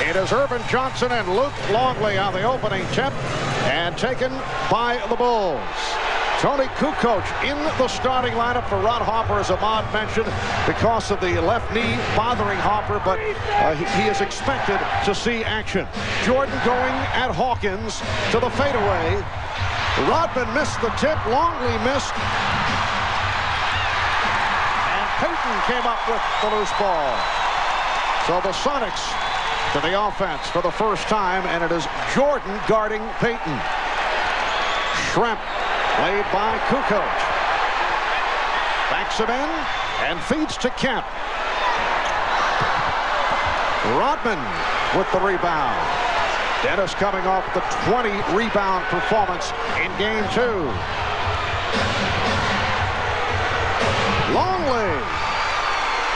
It is Irvin Johnson and Luke Longley on the opening tip, and taken by the Bulls. Tony Kukoc in the starting lineup for Ron Harper, as Ahmad mentioned, because of the left knee bothering Harper, but he is expected to see action. Jordan going at Hawkins to the fadeaway. Rodman missed the tip. Longley missed. And Payton came up with the loose ball. So the Sonics to the offense for the first time, and it is Jordan guarding Payton. Shrimp laid by Kukoc. Backs him in and feeds to Kemp. Rodman with the rebound. Dennis coming off the 20-rebound performance in Game 2. Longley.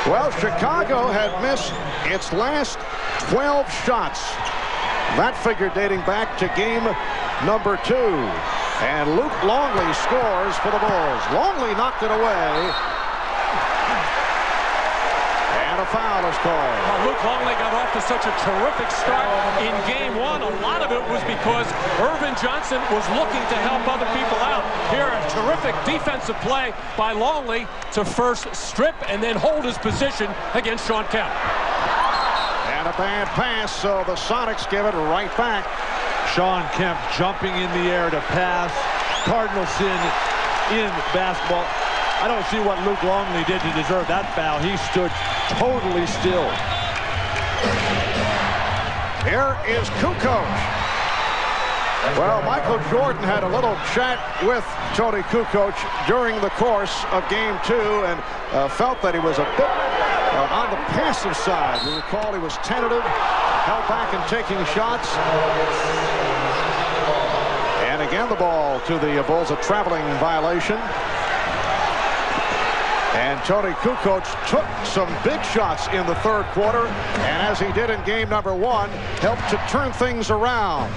Well, Chicago had missed its last 12 shots. That figure dating back to game number 2. And Luke Longley scores for the Bulls. Longley knocked it away. And a foul is called. Well, Luke Longley got off to such a terrific start in Game 1. A lot of it was because Irvin Johnson was looking to help other people out. Here, a terrific defensive play by Longley to first strip and then hold his position against Shawn Kemp. And a bad pass, so the Sonics give it right back. Shawn Kemp jumping in the air to pass. Cardinal sin in basketball. I don't see what Luke Longley did to deserve that foul. He stood totally still. Here is Kukoc. Well, Michael Jordan had a little chat with Tony Kukoc during the course of Game 2 and felt that he was a bit on the passive side. You recall he was tentative, held back in taking shots. And again, the ball to the Bulls, a traveling violation. And Tony Kukoc took some big shots in the third quarter, and as he did in game number 1, helped to turn things around.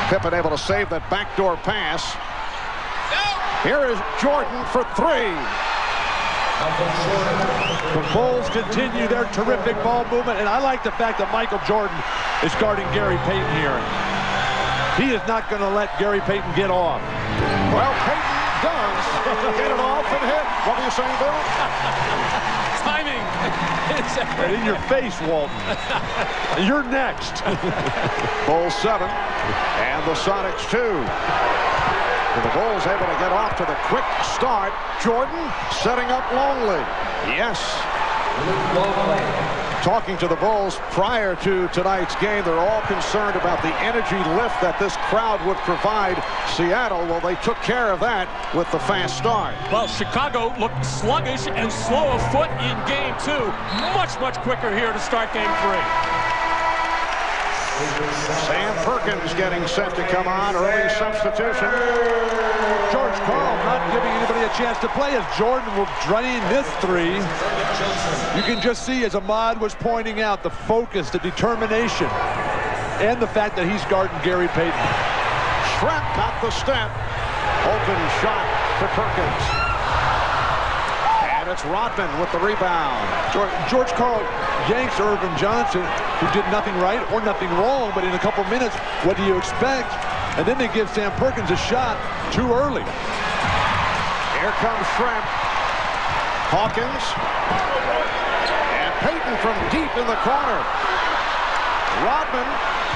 Pippen able to save that backdoor pass. Here is Jordan for 3. The Bulls continue their terrific ball movement, and I like the fact that Michael Jordan is guarding Gary Payton here. He is not going to let Gary Payton get off. Well, Payton does get it off and hit. What were you saying, Bill? Timing. Right in your face, Walton. You're next. Bulls 7 and the Sonics 2. The Bulls able to get off to the quick start. Jordan setting up Longley. Yes. Talking to the Bulls prior to tonight's game, they're all concerned about the energy lift that this crowd would provide Seattle. Well, they took care of that with the fast start. Well, Chicago looked sluggish and slow of foot in Game 2. Much quicker here to start Game 3. Sam Perkins getting set to come on. Early substitution. George Karl not giving anybody a chance to play as Jordan will drain this 3. You can just see, as Ahmad was pointing out, the focus, the determination, and the fact that he's guarding Gary Payton. Shrimp got the step. Open shot to Perkins. And it's Rodman with the rebound. George Karl yanks Irvin Johnson, who did nothing right or nothing wrong, but in a couple minutes, what do you expect? And then they give Sam Perkins a shot too early. Here comes Shrimp. Hawkins. And Payton from deep in the corner. Rodman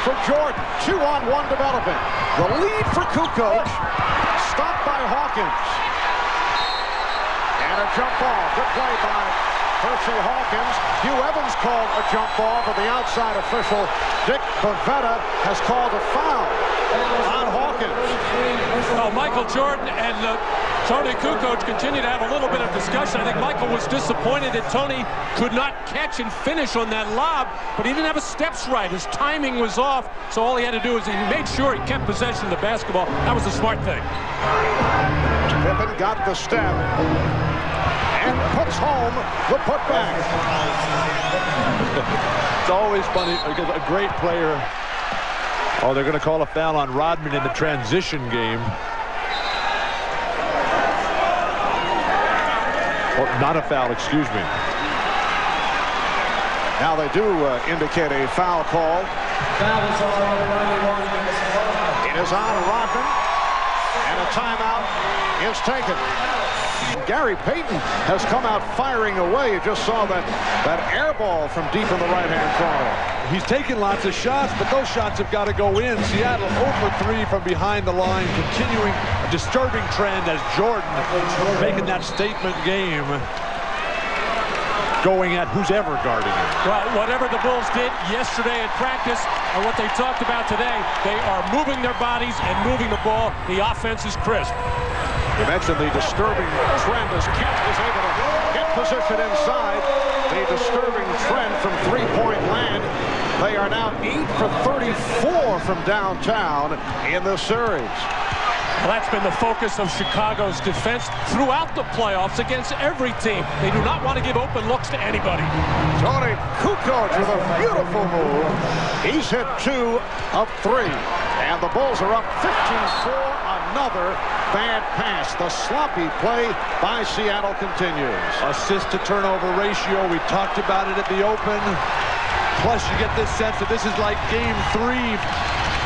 for Jordan. 2-on-1 development. The lead for Kukoc. Stopped by Hawkins. And a jump ball. Good play by Percy Hawkins. Hugh Evans called a jump ball, but the outside official, Dick Bavetta, has called a foul on Hawkins. Well, Michael Jordan and Tony Kukoc continue to have a little bit of discussion. I think Michael was disappointed that Tony could not catch and finish on that lob, but he didn't have his steps right. His timing was off, so all he had to do is he made sure he kept possession of the basketball. That was the smart thing. Pippen got the step and puts home the putback. It's always funny because a great player. Oh, they're going to call a foul on Rodman in the transition game. Or not a foul, excuse me. Now they do indicate a foul call. It is on Rodman, and a timeout is taken. Gary Payton has come out firing away. You just saw that air ball from deep in the right-hand corner. He's taken lots of shots, but those shots have got to go in. Seattle 0 for 3 from behind the line, continuing a disturbing trend as Jordan making that statement game, going at who's ever guarding him. Well, whatever the Bulls did yesterday at practice and what they talked about today, they are moving their bodies and moving the ball. The offense is crisp. You mentioned the disturbing trend as Kemp is able to get position inside. The disturbing trend from three-point land. They are now 8 for 34 from downtown in this series. Well, that's been the focus of Chicago's defense throughout the playoffs against every team. They do not want to give open looks to anybody. Tony Kukoc with a beautiful move. He's hit 2 of 3. And the Bulls are up 15-4. Another bad pass. The sloppy play by Seattle continues. Assist-to-turnover ratio. We talked about it at the open. Plus, you get this sense that this is like Game 3.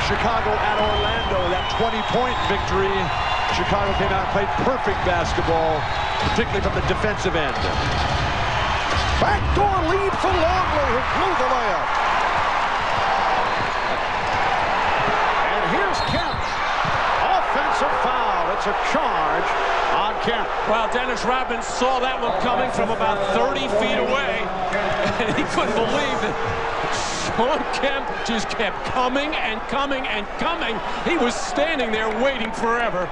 Chicago at Orlando, that 20-point victory. Chicago came out and played perfect basketball, particularly from the defensive end. Backdoor lead for Longley, who blew the layup. And here's Kemp. Offensive foul. It's a charge on Kemp. Well, Dennis Rodman saw that one coming from about 30 feet away, and he couldn't believe that Shawn Kemp just kept coming and coming and coming. He was standing there waiting forever.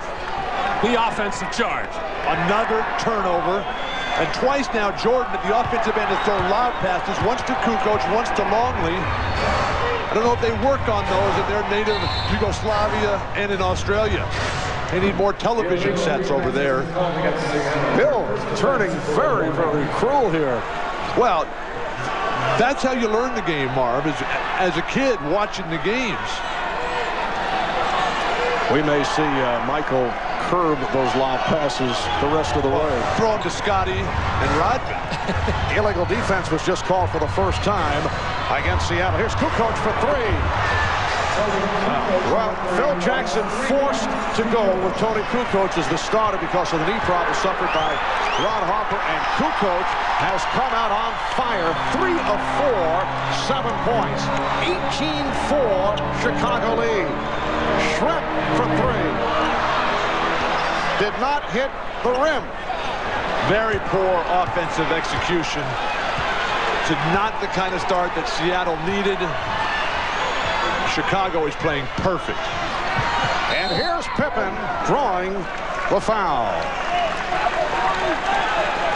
The offensive charge. Another turnover. And twice now, Jordan at the offensive end has thrown loud passes, once to Kukoc, once to Longley. I don't know if they work on those in their native Yugoslavia and in Australia. They need more television sets over there. Bill turning very, very cruel here. Well, that's how you learn the game, Marv, is as a kid watching the games. We may see Michael curb those lob passes the rest of the way. Throw them to Scotty and Rodman. Illegal defense was just called for the first time against Seattle. Here's Kukoc for 3. Well, Phil Jackson forced to go with Tony Kukoc as the starter because of the knee problem suffered by Ron Harper, and Kukoc has come out on fire. 3 of 4, 7 points. 18-4 Chicago lead. Schrempf for 3. Did not hit the rim. Very poor offensive execution. It's not the kind of start that Seattle needed. Chicago is playing perfect. And here's Pippen drawing the foul.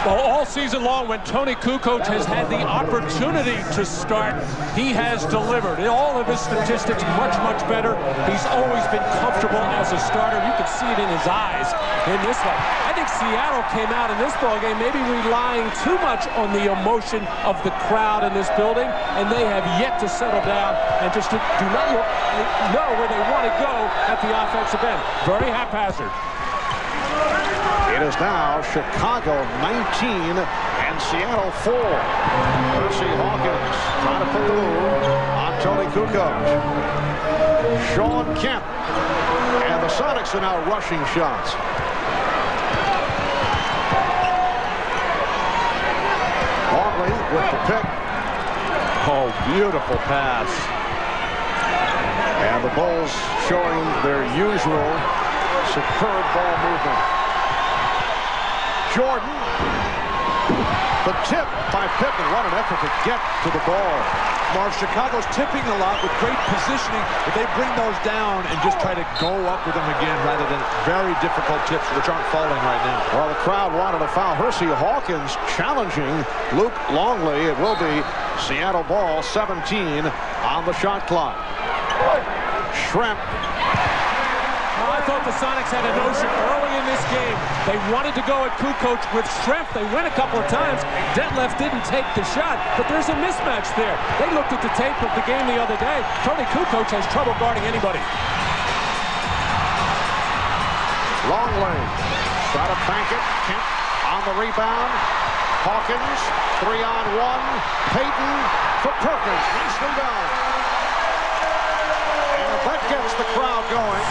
Well, all season long, when Tony Kukoc has had the opportunity to start, he has delivered. In all of his statistics, much, much better. He's always been comfortable as a starter. You can see it in his eyes in this one. I think Seattle came out in this ballgame maybe relying too much on the emotion of the crowd in this building, and they have yet to settle down and just do not know where they want to go at the offensive end. Very haphazard. It is now Chicago 19 and Seattle 4. Percy Hawkins trying to put the move on Tony Kukoc. Shawn Kemp. And the Sonics are now rushing shots. Longley with the pick. Oh, beautiful pass. And the Bulls showing their usual superb ball movement. Jordan, the tip by Pippen. What an effort to get to the ball. Marv, Chicago's tipping a lot with great positioning, but they bring those down and just try to go up with them again rather than very difficult tips which aren't falling right now. Well, the crowd wanted a foul. Hersey Hawkins challenging Luke Longley. It will be Seattle ball, 17 on the shot clock. Schrempf. I thought the Sonics had a notion early in this game. They wanted to go at Kukoc with Schrempf. They went a couple of times. Detlef didn't take the shot, but there's a mismatch there. They looked at the tape of the game the other day. Tony Kukoc has trouble guarding anybody. Longley try to bank it. Kemp on the rebound. Hawkins, 3-on-1. Payton for Perkins. Nicely done. And that gets the crowd going.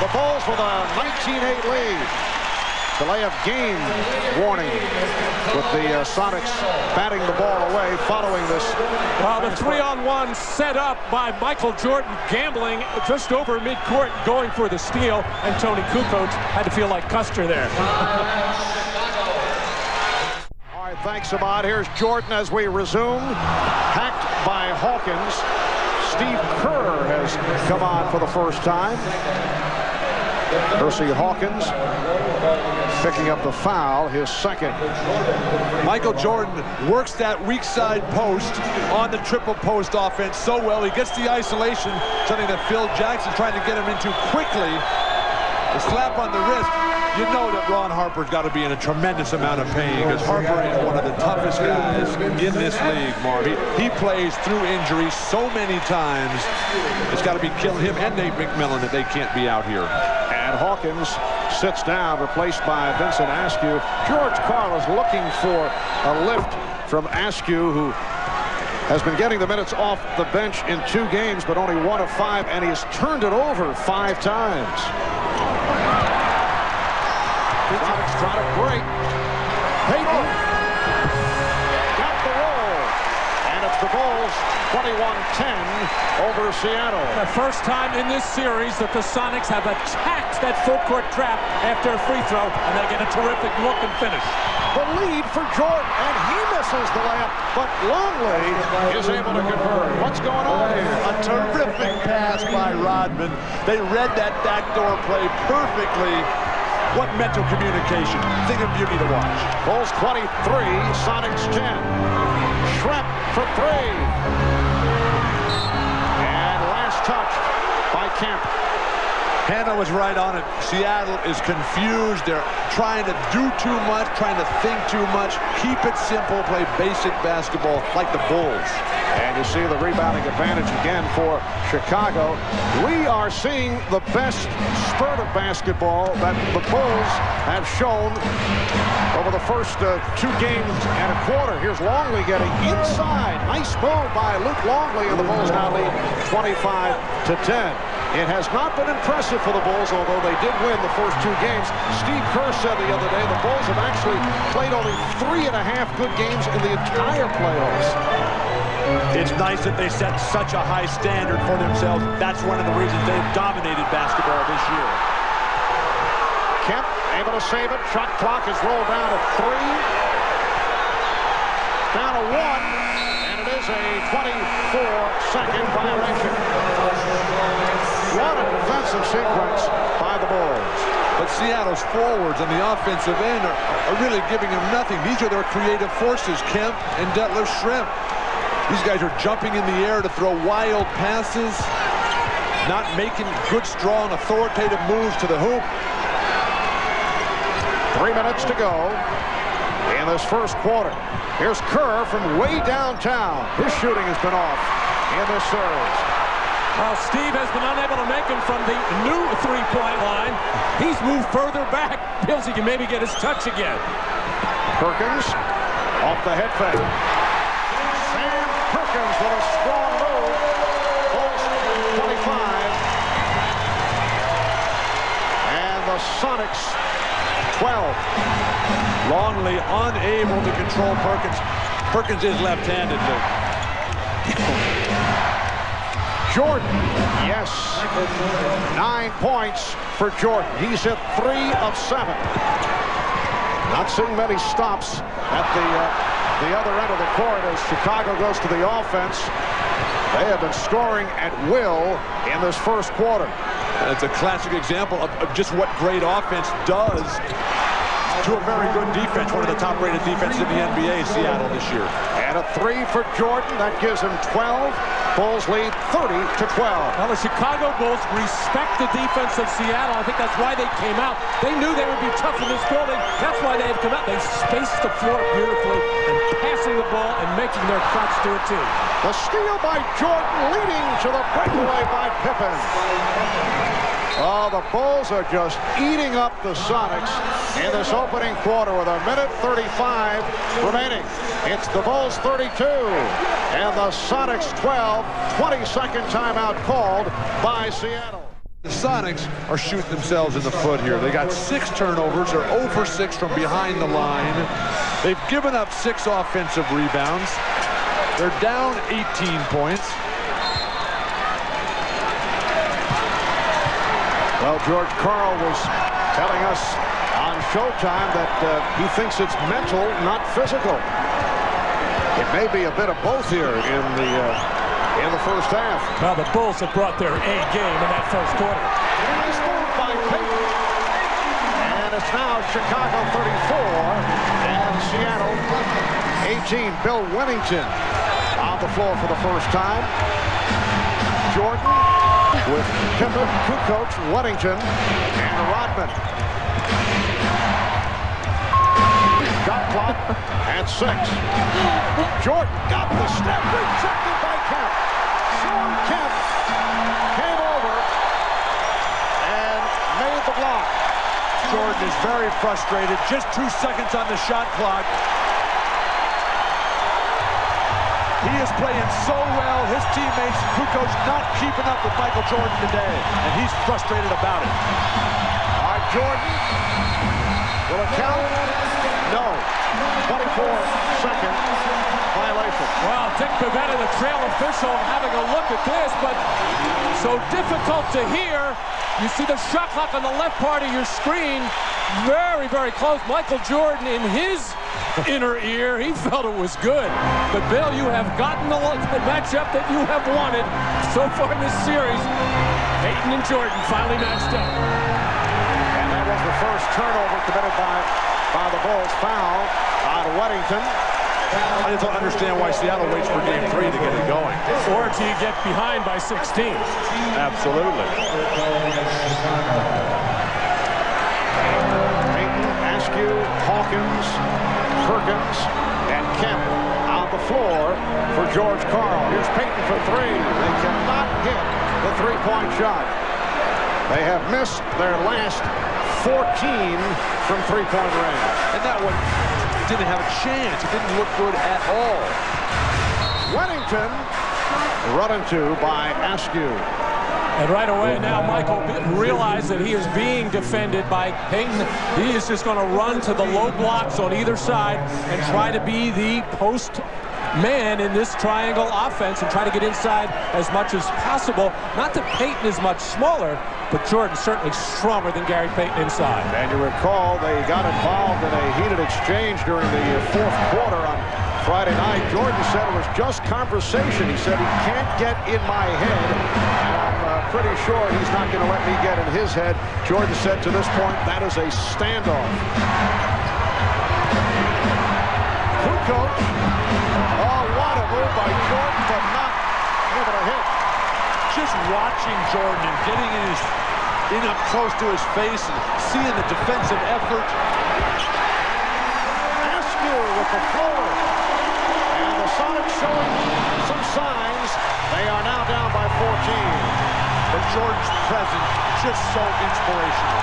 The Bulls with a 19-8 lead. Delay of game warning with the Sonics batting the ball away following this. Well, the 3-on-1 set up by Michael Jordan, gambling just over midcourt, going for the steal, and Tony Kukoc had to feel like Custer there. All right, thanks, Ahmad. Here's Jordan as we resume. Hacked by Hawkins. Steve Kerr has come on for the first time. Hersey Hawkins picking up the foul, his second. Michael Jordan works that weak side post on the triple post offense so well. He gets the isolation, something that Phil Jackson's trying to get him into quickly. The slap on the wrist. You know that Ron Harper's got to be in a tremendous amount of pain because Harper is one of the toughest guys in this league, Marv. He plays through injury so many times. It's got to be killing him and Nate McMillan that they can't be out here. And Hawkins sits down, replaced by Vincent Askew. George Karl is looking for a lift from Askew, who has been getting the minutes off the bench in 2 games, but only 1 of 5, and he's turned it over 5 times. Sonics try to break. Payton got the roll. And it's the Bulls 21-10 over Seattle. The first time in this series that the Sonics have attacked that full court trap after a free throw, and they get a terrific look and finish. The lead for Jordan, and he misses the layup, but Longley is able to convert. What's going on here? A terrific pass by Rodman. They read that backdoor play perfectly. What mental communication. Thing of beauty to watch. Bulls 23, Sonics 10. Schrempf for 3. And last touch by Kemp. Hannah was right on it. Seattle is confused. They're trying to do too much, trying to think too much. Keep it simple, play basic basketball like the Bulls. And you see the rebounding advantage again for Chicago. We are seeing the best spurt of basketball that the Bulls have shown over the first 2 games and a quarter. Here's Longley getting inside. Nice move by Luke Longley, and the Bulls now lead 25-10. It has not been impressive for the Bulls, although they did win the first 2 games. Steve Kerr said the other day the Bulls have actually played only 3.5 good games in the entire playoffs. It's nice that they set such a high standard for themselves. That's one of the reasons they've dominated basketball this year. Kemp able to save it. Shot clock is rolled down to 3. Down to 1. And it is a 24-second violation. What a defensive sequence by the Bulls. But Seattle's forwards on the offensive end are really giving them nothing. These are their creative forces, Kemp and Detlef Schrempf. These guys are jumping in the air to throw wild passes, not making good, strong, authoritative moves to the hoop. 3 minutes to go in this first quarter. Here's Kerr from way downtown. His shooting has been off in this series. Well, Steve has been unable to make him from the new 3-point line. He's moved further back. Feels he can maybe get his touch again. Perkins off the head fake. Sam Perkins with a strong move. Bulls 25. And the Sonics 12. Longley unable to control Perkins. Perkins is left-handed, Luke. Jordan, yes, 9 points for Jordan. He's hit 3 of 7. Not seeing many stops at the other end of the court as Chicago goes to the offense. They have been scoring at will in this first quarter. It's a classic example of just what great offense does to a very good defense. One of the top-rated defenses in the NBA, Seattle, this year. And a 3 for Jordan. That gives him 12. Bulls lead 30-12. Well, the Chicago Bulls respect the defense of Seattle. I think that's why they came out. They knew they would be tough in this building. That's why they had come out. They spaced the floor beautifully and passing the ball and making their shots do it too. The steal by Jordan leading to the breakaway by Pippen. Oh, the Bulls are just eating up the Sonics, in this opening quarter with 1:35 remaining. It's the Bulls 32 and the Sonics 12. 22nd timeout called by Seattle. The Sonics are shooting themselves in the foot here. They got 6 turnovers. They're 0 for 6 from behind the line. They've given up 6 offensive rebounds. They're down 18 points. Well, George Karl was telling us on Showtime that he thinks it's mental, not physical. It may be a bit of both here in the first half. Well, the Bulls have brought their A game in that first quarter. Nice move by Payton. And it's now Chicago 34 and Seattle 18. Bill Wennington on the floor for the first time. Jordan with Pippen, Kukoc, Wennington, and Rodman. Shot clock at 6. Jordan got the step, rejected by Kemp. Sean Kemp came over and made the block. Jordan is very frustrated. Just 2 seconds on the shot clock. He is playing so well. His teammates, Kukoc, not keeping up with Michael Jordan today, and he's frustrated about it. All right, Jordan. Will it count? No. 24-second violation. Well, Dick Bavetta, the trail official, having a look at this, but so difficult to hear. You see the shot clock on the left part of your screen. Very, very close. Michael Jordan, in his inner ear, he felt it was good. But, Bill, you have gotten the matchup that you have wanted so far in this series. Payton and Jordan finally matched up. And that was the first turnover committed by the Bulls. Foul on Wennington. I just don't understand why Seattle waits for game 3 to get it going. Or to get behind by 16. Absolutely. Payton, Askew, Hawkins, Perkins, and Kemp on the floor for George Karl. Here's Payton for 3. They cannot hit the three-point shot. They have missed their last 14 from three-point range. And that one didn't have a chance. It didn't look good at all. Wennington run into by Askew. And right away now, Michael realized that he is being defended by Payton. He is just going to run to the low blocks on either side and try to be the post man in this triangle offense and try to get inside as much as possible. Not that Payton is much smaller, but Jordan's certainly stronger than Gary Payton inside. And you recall they got involved in a heated exchange during the fourth quarter on Friday night. Jordan said it was just conversation. He said he can't get in my head, and I'm pretty sure he's not going to let me get in his head. Jordan said to this point, that is a standoff. Kukoc. Oh, what a move by Jordan, but not able to hit. Just watching Jordan and getting in up close to his face and seeing the defensive effort. Askew with the floor. And the Sonics showing some signs. They are now down by 14. But Jordan's presence just so inspirational.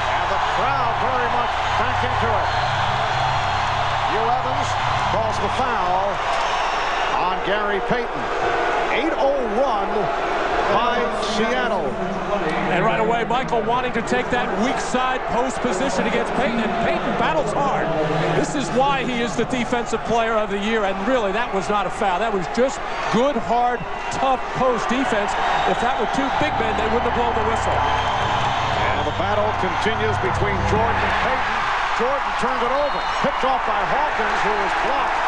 And the crowd very much back into it. Hugh Evans calls the foul on Gary Payton. 8-0 run by Seattle. And right away, Michael wanting to take that weak side post position against Payton, and Payton battles hard. This is why he is the defensive player of the year, and really, that was not a foul. That was just good, hard, tough post defense. If that were two big men, they wouldn't have blown the whistle. And the battle continues between Jordan and Payton. Jordan turned it over, picked off by Hawkins, who was blocked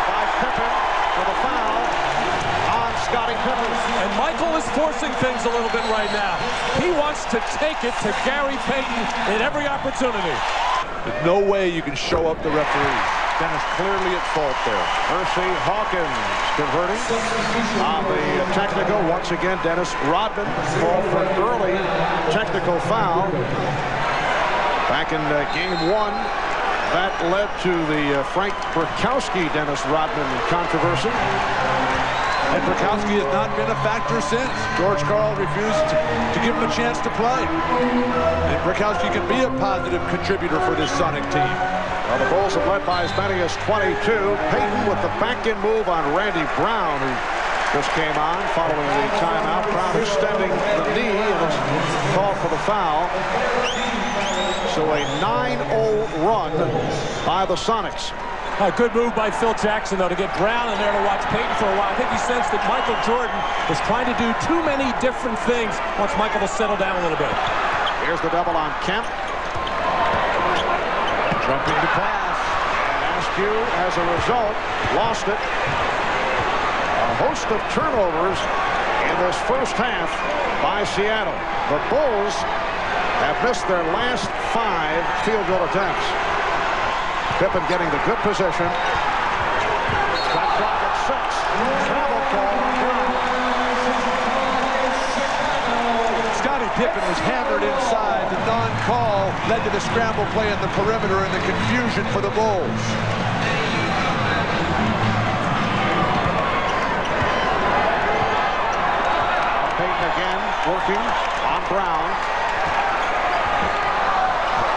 by Pippen for the foul on Scottie Pippen. And Michael is forcing things a little bit right now. He wants to take it to Gary Payton in every opportunity. There's no way you can show up the referees. Dennis clearly at fault there. Percy Hawkins converting on the technical. Once again, Dennis Rodman called for an early technical foul. Back in game 1, that led to the Frank Burkowski, Dennis Rodman controversy. And Brakowski has not been a factor since. George Karl refused to give him a chance to play. And Brakowski can be a positive contributor for this Sonic team. Well, the Bulls have led by as many as 22. Payton with the back-end move on Randy Brown, who just came on following the timeout. Brown extending the knee and is called for the foul. So a 9-0 run by the Sonics. A good move by Phil Jackson, though, to get Brown in there to watch Payton for a while. I think he sensed that Michael Jordan was trying to do too many different things once Michael will settle down a little bit. Here's the double on Kemp. Jumping to pass. And Askew, as a result, lost it. A host of turnovers in this first half by Seattle. The Bulls have missed their last 5 field goal attempts. Pippen getting the good position. Shot clock at 6. Travel call. Scottie Pippen was hammered inside. The non-call led to the scramble play in the perimeter and the confusion for the Bulls. Payton again working on Brown.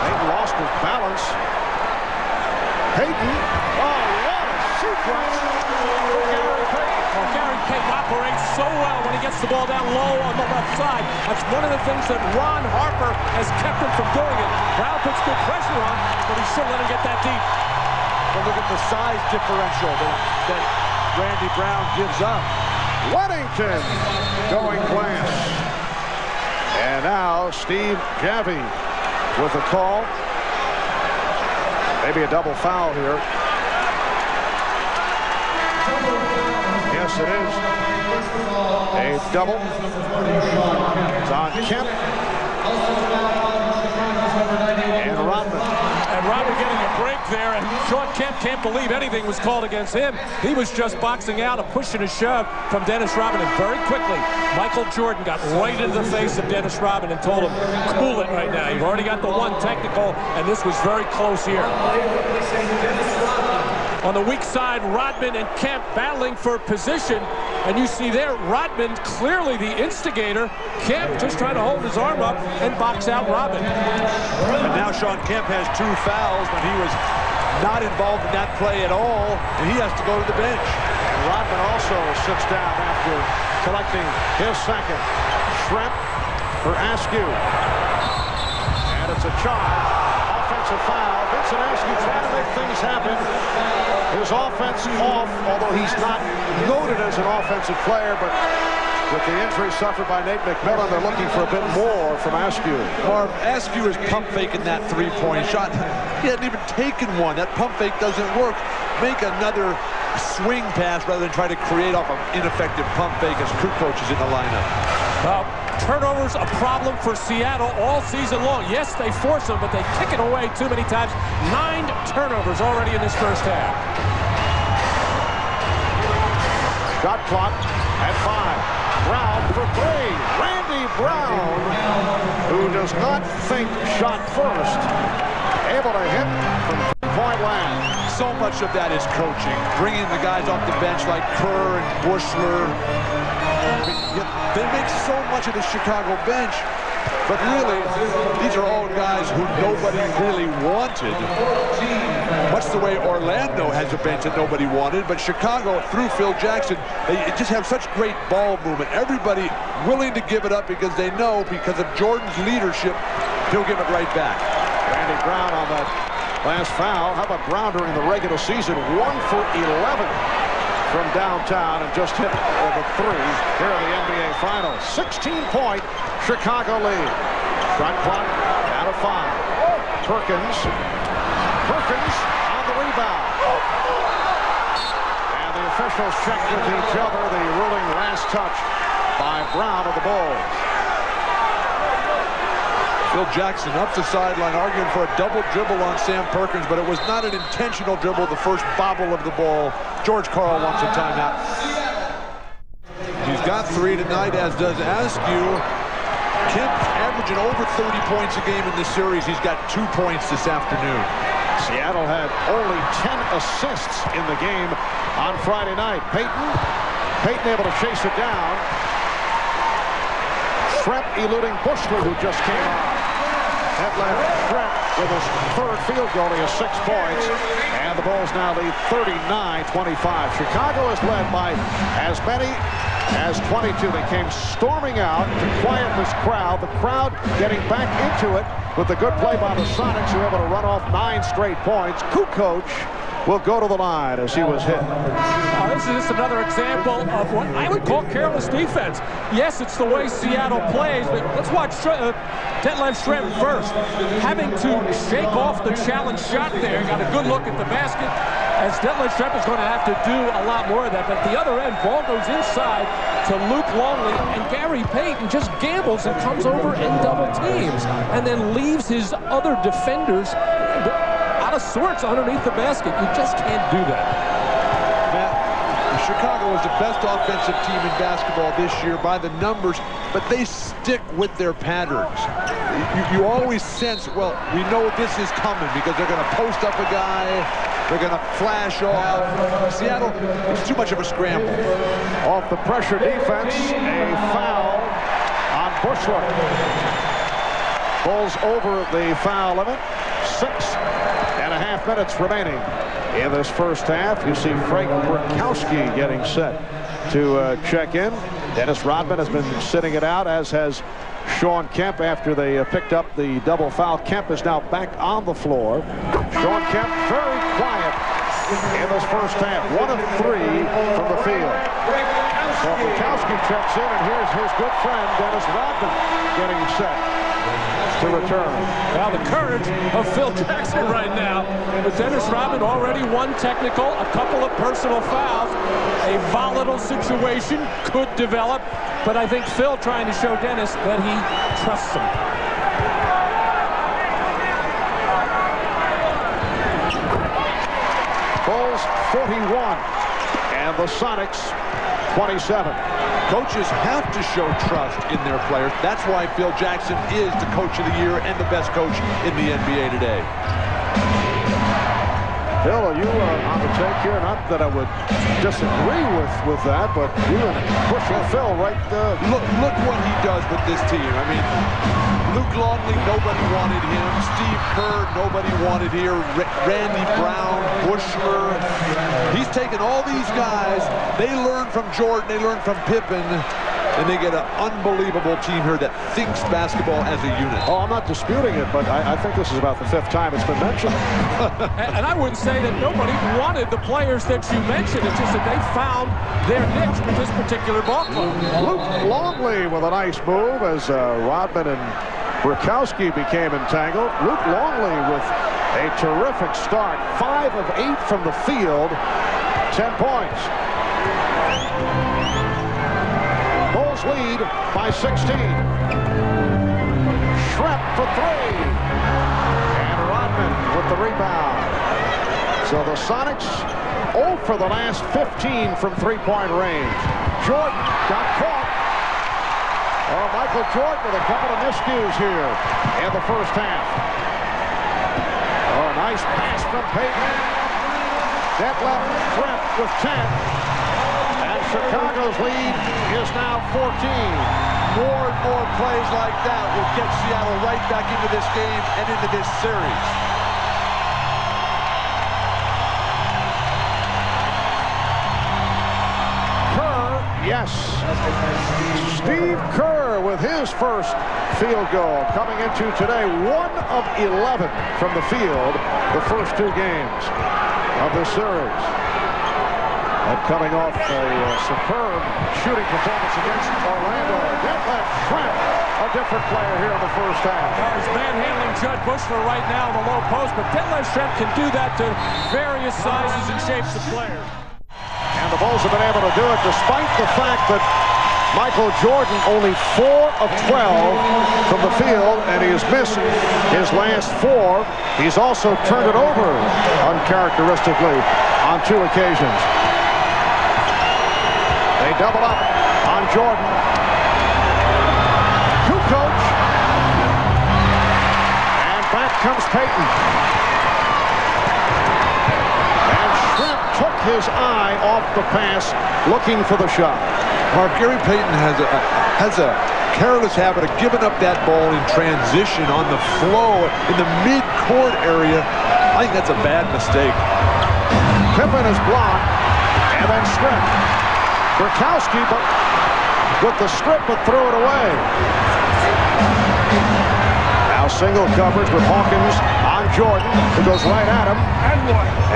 Payton lost his balance. Payton, oh, what a sequence for Gary Payton. Well, Gary Payton operates so well when he gets the ball down low on the left side. That's one of the things that Ron Harper has kept him from doing it. Brown puts good pressure on, but he shouldn't let him get that deep. But look at the size differential that Randy Brown gives up. Weddington going glass. And now Steve Javie with the call. Maybe a double foul here. Yes, it is. A double. It's on Kemp. And Rodman. And Rodman getting a break there, and Shawn Kemp can't believe anything was called against him. He was just boxing out, a push and a shove from Dennis Rodman, and very quickly, Michael Jordan got right into the face of Dennis Rodman and told him, cool it right now. You've already got the 1 technical, and this was very close here. On the weak side, Rodman and Kemp battling for position. And you see there, Rodman clearly the instigator. Kemp just trying to hold his arm up and box out Rodman. And now Shawn Kemp has 2 fouls when he was not involved in that play at all, and he has to go to the bench. Rodman also sits down after collecting his second. Shrimp for Askew. And it's a charge. Offensive foul. Vincent Askew trying to make things happen. His offense off, although he's not noted as an offensive player, but with the injury suffered by Nate McMillan, they're looking for a bit more from Askew. Marv, Askew is pump faking that 3-point shot. He hadn't even taken one. That pump fake doesn't work. Make another swing pass rather than try to create off an ineffective pump fake as Kukoc is in the lineup. Well, turnovers a problem for Seattle all season long. Yes, they force them, but they kick it away too many times. 9 turnovers already in this first half. Shot clock at 5. Brown for 3. Randy Brown, who does not think shot first, able to hit from 3-point land. So much of that is coaching, bringing the guys off the bench like Kerr and Bushler. They make so much of the Chicago bench, but really, these are all guys who nobody really wanted. Much the way Orlando has a bench that nobody wanted, but Chicago, through Phil Jackson, they just have such great ball movement. Everybody willing to give it up because they know, because of Jordan's leadership, he'll give it right back. Randy Brown on that last foul. How about Brown during the regular season? 1 for 11 from downtown and just hit the 3 here in the NBA Finals. 16-point Chicago lead. Shot clock down to 5. Perkins on the rebound. And the officials check with each other. The ruling last touch by Brown of the Bulls. Phil Jackson up the sideline arguing for a double dribble on Sam Perkins, but it was not an intentional dribble, the first bobble of the ball. George Karl wants a timeout. He's got 3 tonight, as does Askew. Kemp averaging over 30 points a game in this series. He's got 2 points this afternoon. Seattle had only 10 assists in the game on Friday night. Payton Payton able to chase it down. Shrimp eluding Bushler, who just came on. That left Shrimp with his third field goal. He has 6 points. And the Bulls now lead 39-25. Chicago is led by as many as 22. They came storming out to quiet this crowd. The crowd getting back into it with the good play by the Sonics, who were able to run off 9 straight points. Kukoc will go to the line as he was hit. This is just another example of what I would call careless defense. Yes, it's the way Seattle plays, but let's watch Detlef Schrempf first. Having to shake off the challenge shot there, got a good look at the basket, as Detlef Schrempf is going to have to do a lot more of that. But at the other end, ball goes inside to Luke Longley, and Gary Payton just gambles and comes over and double teams, and then leaves his other defenders out of sorts underneath the basket. You just can't do that. Matt, Chicago is the best offensive team in basketball this year by the numbers, but they stick with their patterns. You always sense, well, we know this is coming because they're going to post up a guy, they're going to flash off. Seattle, it's too much of a scramble. Off the pressure defense, a foul on Bushler. Bulls over the foul limit. 6.5 minutes remaining in this first half. You see Frank Burkowski getting set to check in. Dennis Rodman has been sitting it out, as has Sean Kemp after they picked up the double foul. Kemp is now back on the floor. Sean Kemp very quiet in this first half. 1 of 3 from the field. So Burkowski checks in, and here's his good friend Dennis Rodman getting set to return. Now the courage of Phil Jackson right now. But Dennis Rodman already 1 technical, a couple of personal fouls. A volatile situation could develop, but I think Phil trying to show Dennis that he trusts him. Bulls 41 and the Sonics 27. Coaches have to show trust in their players. That's why Phil Jackson is the coach of the year and the best coach in the NBA today. Phil, are you on the take here? Not that I would disagree with that, but you and pushing Phil right. Look what he does with this team. I mean, Luke Longley, nobody wanted him. Steve Kerr, nobody wanted here. Randy Brown, Bushler. He's taken all these guys. They learn from Jordan. They learn from Pippen. And they get an unbelievable team here that thinks basketball as a unit. Oh, I'm not disputing it, but I think this is about the 5th time it's been mentioned. And I wouldn't say that nobody wanted the players that you mentioned. It's just that they found their niche with this particular ball club. Luke Longley with a nice move as Rodman and Burkowski became entangled. Luke Longley with a terrific start. 5 of 8 from the field. 10 points. Bulls lead by 16. Schrempf for 3. And Rodman with the rebound. So the Sonics 0 for the last 15 from 3-point range. Jordan got caught. Oh, Michael Jordan with a couple of miscues here in the first half. Oh, nice pass from Payton. Detlef Schrempf with 10. And Chicago's lead is now 14. More and more plays like that will get Seattle right back into this game and into this series. Yes. Steve Kerr with his first field goal coming into today. 1 of 11 from the field the first 2 games of this series. And coming off a superb shooting performance against Orlando. Detlef Schrempf, a different player here in the first half. He's manhandling Judd Bushler right now in the low post, but Detlef Schrempf can do that to various sizes and shapes of players. And the Bulls have been able to do it despite the fact that Michael Jordan only 4 of 12 from the field, and he has missed his last 4. He's also turned it over uncharacteristically on 2 occasions. They double up on Jordan. Kukoc. And back comes Payton. And Schrempf took his eye off the pass, looking for the shot. Mark, Gary Payton has a careless habit of giving up that ball in transition on the flow in the mid-court area. I think that's a bad mistake. Pippen is blocked and then stripped. Gronkowski, but with the strip, but threw it away. Now single coverage with Hawkins on Jordan, who goes right at him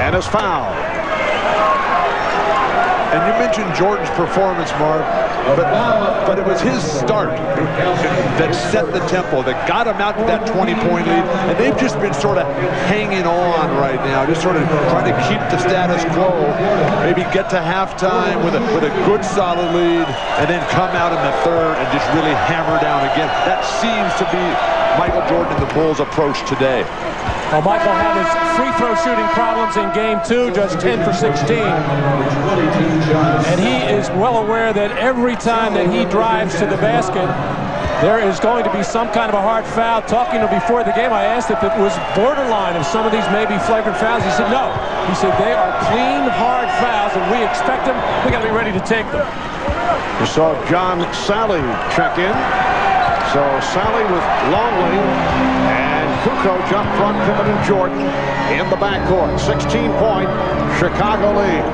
and is fouled. And you mentioned Jordan's performance, Mark, but it was his start that set the tempo, that got him out to that 20-point lead, and they've just been sort of hanging on right now, just sort of trying to keep the status quo, maybe get to halftime with a good solid lead, and then come out in the third and just really hammer down again. That seems to be Michael Jordan and the Bulls' approach today. Well, Michael had his free throw shooting problems in game 2, just 10 for 16. And he is well aware that every time that he drives to the basket, there is going to be some kind of a hard foul. Talking to him before the game, I asked if it was borderline, if some of these may be flagrant fouls. He said no. He said they are clean, hard fouls, and we expect them. We got to be ready to take them. You saw John Sally check in. So Sally with Longley and Kukoc up front, Pippen and Jordan in the backcourt. 16-point Chicago lead.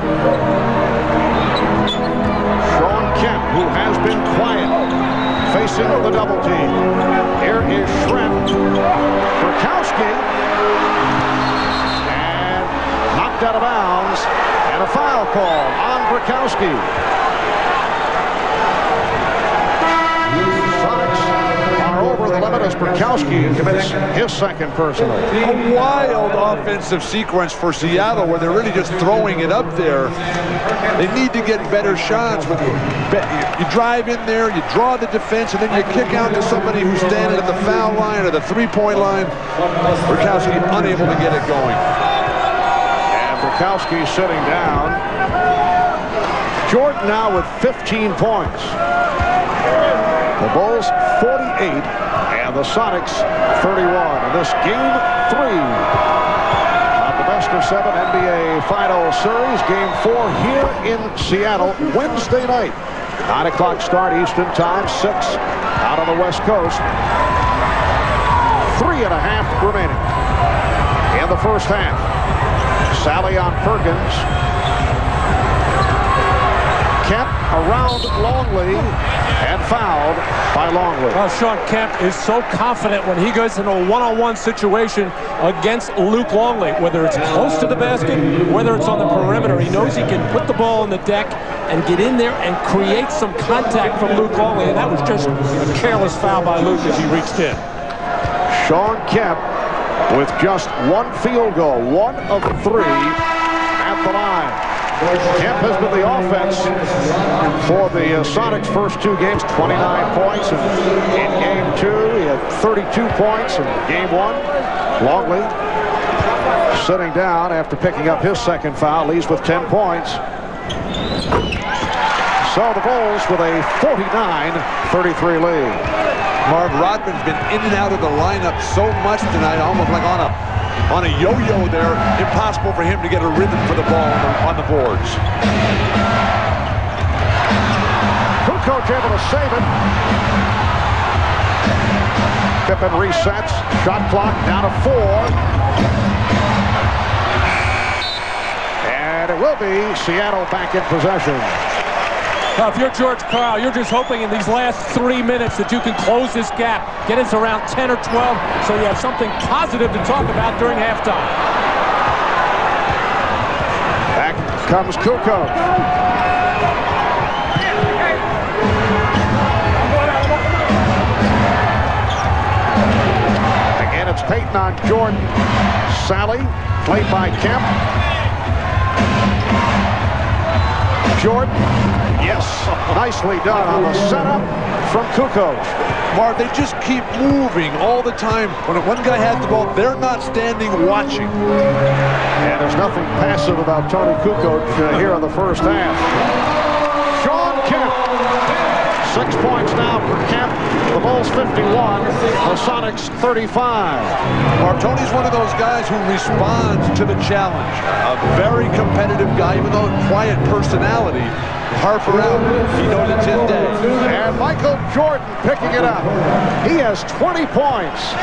Sean Kemp, who has been quiet, facing the double team. Here is Schrempf. Gronkowski. And knocked out of bounds. And a foul call on Gronkowski. Over the limit as Gronkowski commits his second personal. A wild offensive sequence for Seattle where they're really just throwing it up there. They need to get better shots. You drive in there, you draw the defense, and then you kick out to somebody who's standing at the foul line or the three-point line. Gronkowski unable to get it going. And Gronkowski sitting down. Jordan now with 15 points. The Bulls 48 and the Sonics 31. And this game 3 of the best of 7 NBA Final Series. Game 4 here in Seattle Wednesday night. 9 o'clock start Eastern Time, 6 out on the West Coast. 3.5 remaining in the first half. Sally on Perkins. Kemp around Longley and fouled by Longley. Well, Sean Kemp is so confident when he goes into a one-on-one situation against Luke Longley, whether it's close to the basket, whether it's on the perimeter. He knows he can put the ball on the deck and get in there and create some contact from Luke Longley, and that was just a careless foul by Luke as he reached in. Sean Kemp with just one field goal, 1 of 3 at the line. Kemp has been the offense for the Sonics' first 2 games, 29 points. And in game 2, he had 32 points in game 1. Longley sitting down after picking up his second foul, leaves with 10 points. So the Bulls with a 49-33 lead. Marv Rodman's been in and out of the lineup so much tonight, almost like on a yo-yo there. Impossible for him to get a rhythm for the ball on the boards. Kukoc able to save it. Pippen resets. Shot clock down to 4. And it will be Seattle back in possession. Now, if you're George Karl, you're just hoping in these last 3 minutes that you can close this gap, get it to around 10 or 12, so you have something positive to talk about during halftime. Back comes Kukoc. Again, it's Payton on Jordan. Sally, played by Kemp. Jordan. Yes, nicely done on the setup from Kukoc. Marv, they just keep moving all the time. When one guy has the ball, they're not standing watching. And there's nothing passive about Tony Kukoc here in the first half. Sean Kemp 6 points now for Kemp. The Bulls 51, the Sonics 35. Tony's one of those guys who responds to the challenge. A very competitive guy, even though quiet personality. Harper out. He knows it's his day. And Michael Jordan picking it up. He has 20 points.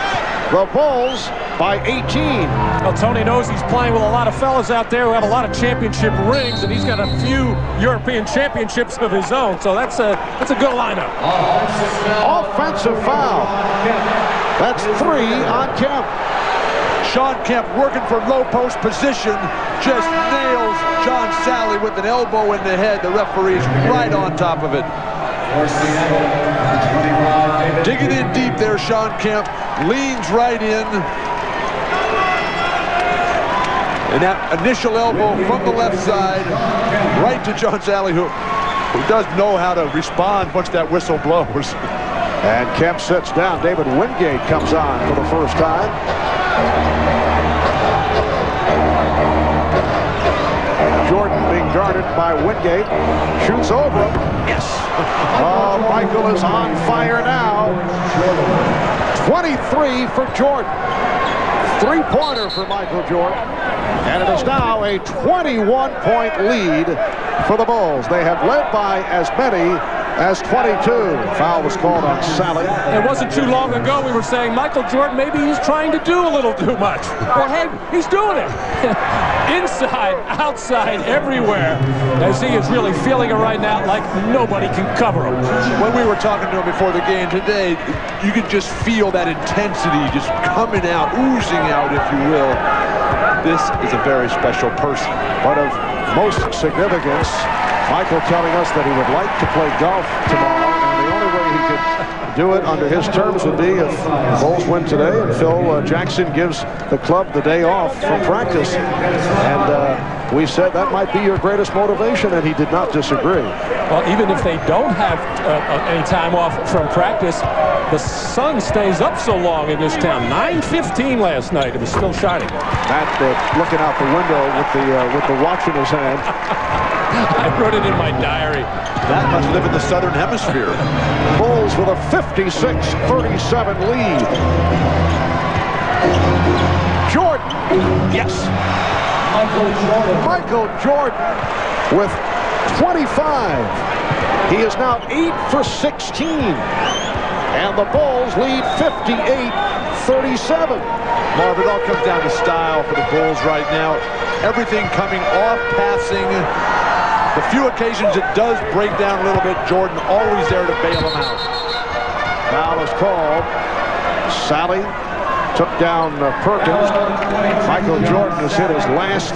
The Bulls by 18. Well, Tony knows he's playing with a lot of fellas out there who have a lot of championship rings, and he's got a few European championships of his own. So that's a good lineup. Offensive foul. That's 3 on Kemp. Shawn Kemp working for low post position, just nails John Sally with an elbow in the head. The referee's right on top of it. Digging in deep there, Shawn Kemp leans right in. And that initial elbow from the left side, right to John Sally, who does know how to respond once that whistle blows. And Kemp sits down. David Wingate comes on for the first time. Jordan being guarded by Wingate. Shoots over him. Yes. Oh, Michael is on fire now. 23 for Jordan. 3-pointer for Michael Jordan. And it is now a 21-point lead for the Bulls. They have led by as many as 22. Foul was called on Sally. It wasn't too long ago we were saying Michael Jordan, maybe he's trying to do a little too much. Well, hey, he's doing it. Inside, outside, everywhere. As he is really feeling it right now like nobody can cover him. When we were talking to him before the game today, you could just feel that intensity just coming out, oozing out, if you will. This is a very special person. But of most significance, Michael telling us that he would like to play golf tomorrow, and the only way he could do it under his terms would be if the Bulls win today and Phil Jackson gives the club the day off from practice. And we said that might be your greatest motivation, and he did not disagree. Well, even if they don't have any time off from practice, the sun stays up so long in this town. 9:15 last night. It was still shining. Matt looking out the window with the watch in his hand. I wrote it in my diary. That must live in the southern hemisphere. Bulls with a 56-37 lead. Jordan. Yes. Michael Jordan with 25. He is now 8 for 16. And the Bulls lead 58-37. Marv, it all comes down to style for the Bulls right now. Everything coming off passing. The few occasions it does break down a little bit, Jordan always there to bail him out. Foul is called. Sally took down Perkins. Michael Jordan has hit his last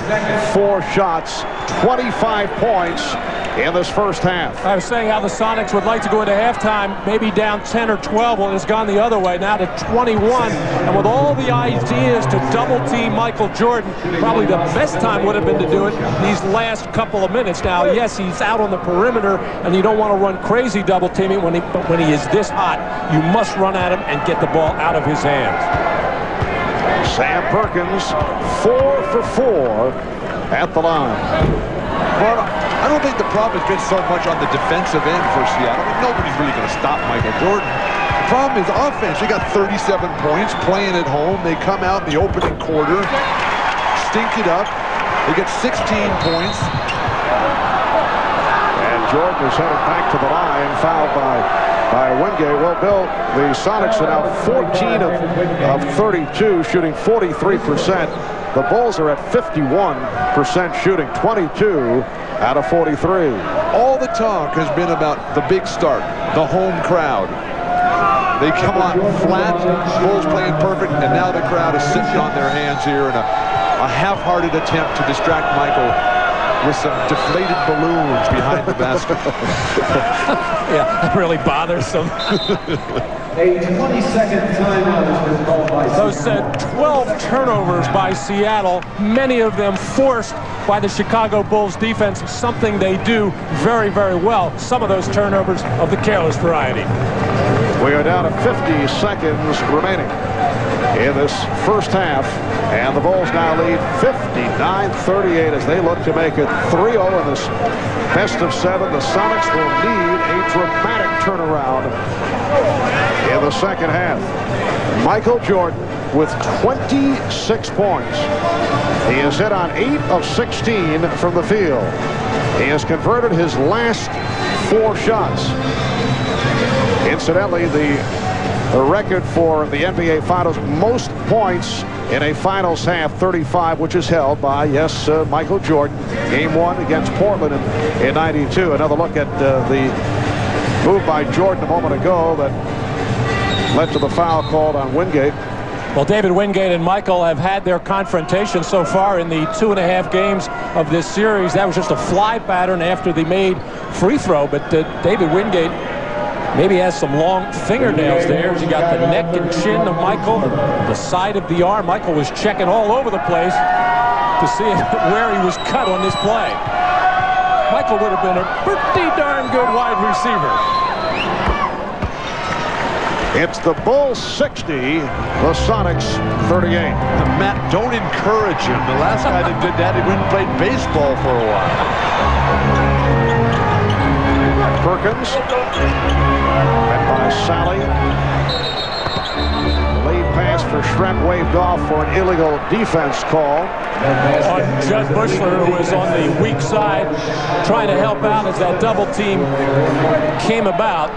4 shots, 25 points in this first half. I was saying how the Sonics would like to go into halftime, maybe down 10 or 12. Well, it's gone the other way, now to 21. And with all the ideas to double-team Michael Jordan, probably the best time would have been to do it these last couple of minutes. Now, yes, he's out on the perimeter, and you don't want to run crazy double-teaming, but when he is this hot, you must run at him and get the ball out of his hands. Sam Perkins, 4 for 4 at the line. Well, I don't think the problem has been so much on the defensive end for Seattle. I mean, nobody's really going to stop Michael Jordan. The problem is offense. They got 37 points playing at home. They come out in the opening quarter, stink it up. They get 16 points. And Jordan is headed back to the line, fouled by Wingate. Well, Bill, the Sonics are now 14 of 32, shooting 43%. The Bulls are at 51% shooting, 22 out of 43. All the talk has been about the big start, the home crowd. They come on flat, Bulls playing perfect, and now the crowd is sitting on their hands here in a half-hearted attempt to distract Michael with some deflated balloons behind the basket. Yeah, that really bothers them. A 20-second timeout has been called by Those 12 turnovers by Seattle, many of them forced by the Chicago Bulls defense, something they do very, very well. Some of those turnovers of the careless variety. We are down to 50 seconds remaining in this first half. And the Bulls now lead 59-38 as they look to make it 3-0 in this best of 7. The Sonics will need a dramatic turnaround in the second half. Michael Jordan with 26 points. He has hit on 8 of 16 from the field. He has converted his last 4 shots. Incidentally, the record for the NBA Finals most points in a finals half, 35, which is held by, yes, Michael Jordan. Game 1 against Portland in 92. Another look at the move by Jordan a moment ago that led to the foul called on Wingate. Well, David, Wingate and Michael have had their confrontation so far in the 2.5 games of this series. That was just a fly pattern after the made free throw, but David Wingate maybe has some long fingernails there. You got the neck and chin of Michael, the side of the arm. Michael was checking all over the place to see where he was cut on this play. Michael would have been a pretty darn good wide receiver. It's the Bulls 60, the Sonics 38. Matt, don't encourage him. The last guy that did that, he went and played baseball for a while. Perkins, met by Sally. Lead pass for Schrempf waved off for an illegal defense call. Judd Bushler, who was on the weak side, trying to help out as that double team came about.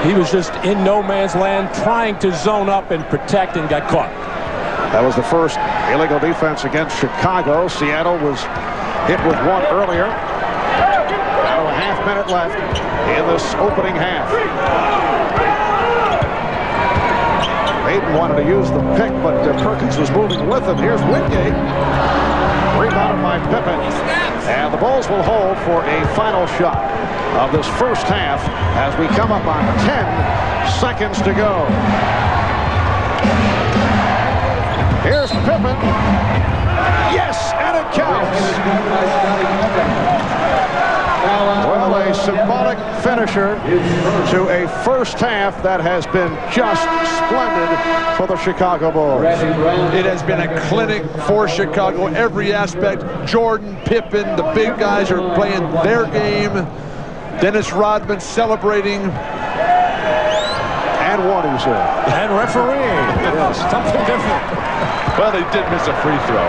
He was just in no man's land, trying to zone up and protect, and got caught. That was the first illegal defense against Chicago. Seattle was hit with one earlier. Now a half minute left in this opening half. Hayden wanted to use the pick, but Perkins was moving with him. Here's Wingate. Rebounded by Pippen. And the Bulls will hold for a final shot of this first half as we come up on 10 seconds to go. Here's Pippen. Yes, and it counts. Well, a symbolic finisher to a first half that has been just splendid for the Chicago Bulls. It has been a clinic for Chicago. Every aspect. Jordan, Pippen, the big guys are playing their game. Dennis Rodman celebrating. And warnings here. And refereeing. Yes. Something different. Well, they did miss a free throw.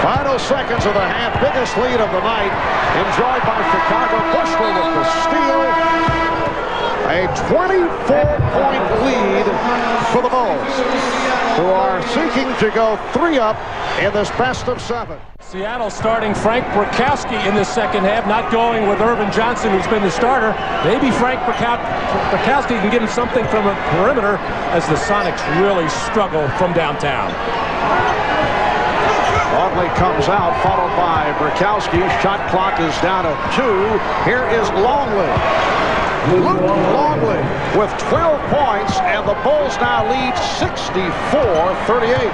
Final seconds of the half. Biggest lead of the night. Enjoyed by Chicago. Bushler with the steal. A 24-point lead for the Bulls, who are seeking to go 3-up in this best of 7. Seattle starting Frank Brakowski in the second half, not going with Irvin Johnson, who's been the starter. Maybe Frank Brakowski can give him something from a perimeter as the Sonics really struggle from downtown. Longley comes out, followed by Brakowski. Shot clock is down to 2. Here is Longley. Luke Longley with 12 points, and the Bulls now lead 64-38.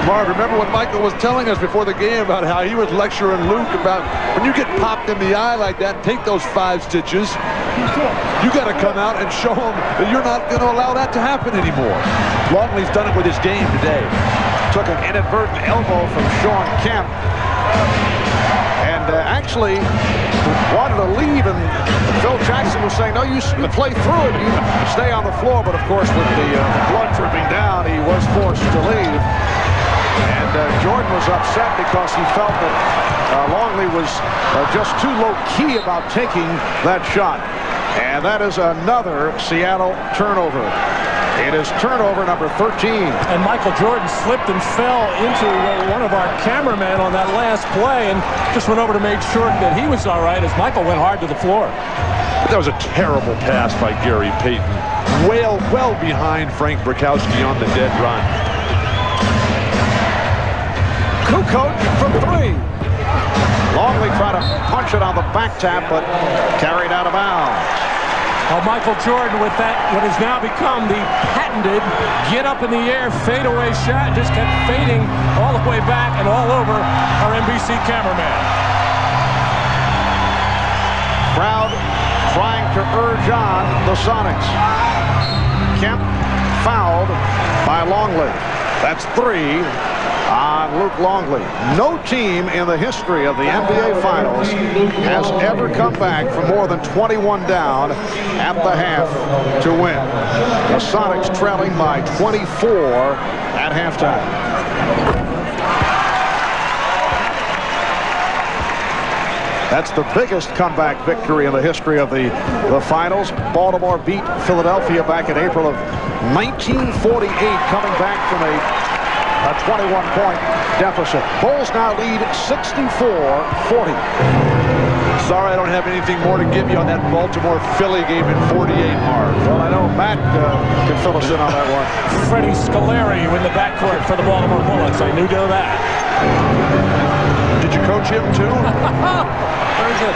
Marv, remember what Michael was telling us before the game about how he was lecturing Luke about when you get popped in the eye like that, take those 5 stitches. You got to come out and show them that you're not going to allow that to happen anymore. Longley's done it with his game today. Took an inadvertent elbow from Sean Kemp. And actually wanted to leave, and Phil Jackson was saying, no, you play through it, you stay on the floor. But of course, with the blood dripping down, he was forced to leave. And Jordan was upset because he felt that Longley was just too low-key about taking that shot. And that is another Seattle turnover. It is turnover number 13. And Michael Jordan slipped and fell into one of our cameramen on that last play and just went over to make sure that he was all right as Michael went hard to the floor. That was a terrible pass by Gary Payton. Well behind Frank Brakowski on the dead run. Kukoc from 3. Longley tried to punch it on the back tap, but carried out of bounds. Michael Jordan with that, what has now become the patented get up in the air fadeaway shot, just kept fading all the way back and all over our NBC cameraman. Crowd trying to urge on the Sonics. Kemp fouled by Longley. That's 3 on Luke Longley. No team in the history of the NBA Finals has ever come back from more than 21 down at the half to win. The Sonics trailing by 24 at halftime. That's the biggest comeback victory in the history of the finals. Baltimore beat Philadelphia back in April of 1948, coming back from a 21-point deficit. Bulls now lead 64-40. Sorry, I don't have anything more to give you on that Baltimore-Philly game in 48, Marv. Well, I know Matt can fill us in on that one. Freddie Scolari in the backcourt for the Baltimore Bullets. I knew that. Did you coach him too? Very good.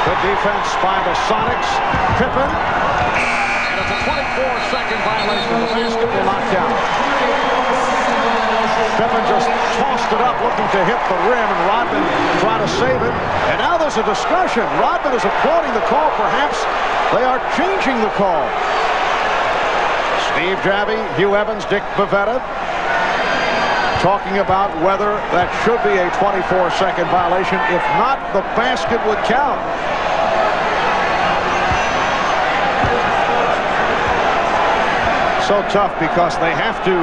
Good defense by the Sonics. Pippen. And it's a 24-second violation. The basket will not count. Pippen just tossed it up looking to hit the rim, and Rodman trying to save it. And now there's a discussion. Rodman is applauding the call. Perhaps they are changing the call. Steve Javie, Hugh Evans, Dick Bavetta talking about whether that should be a 24-second violation. If not, the basket would count. So tough because they have to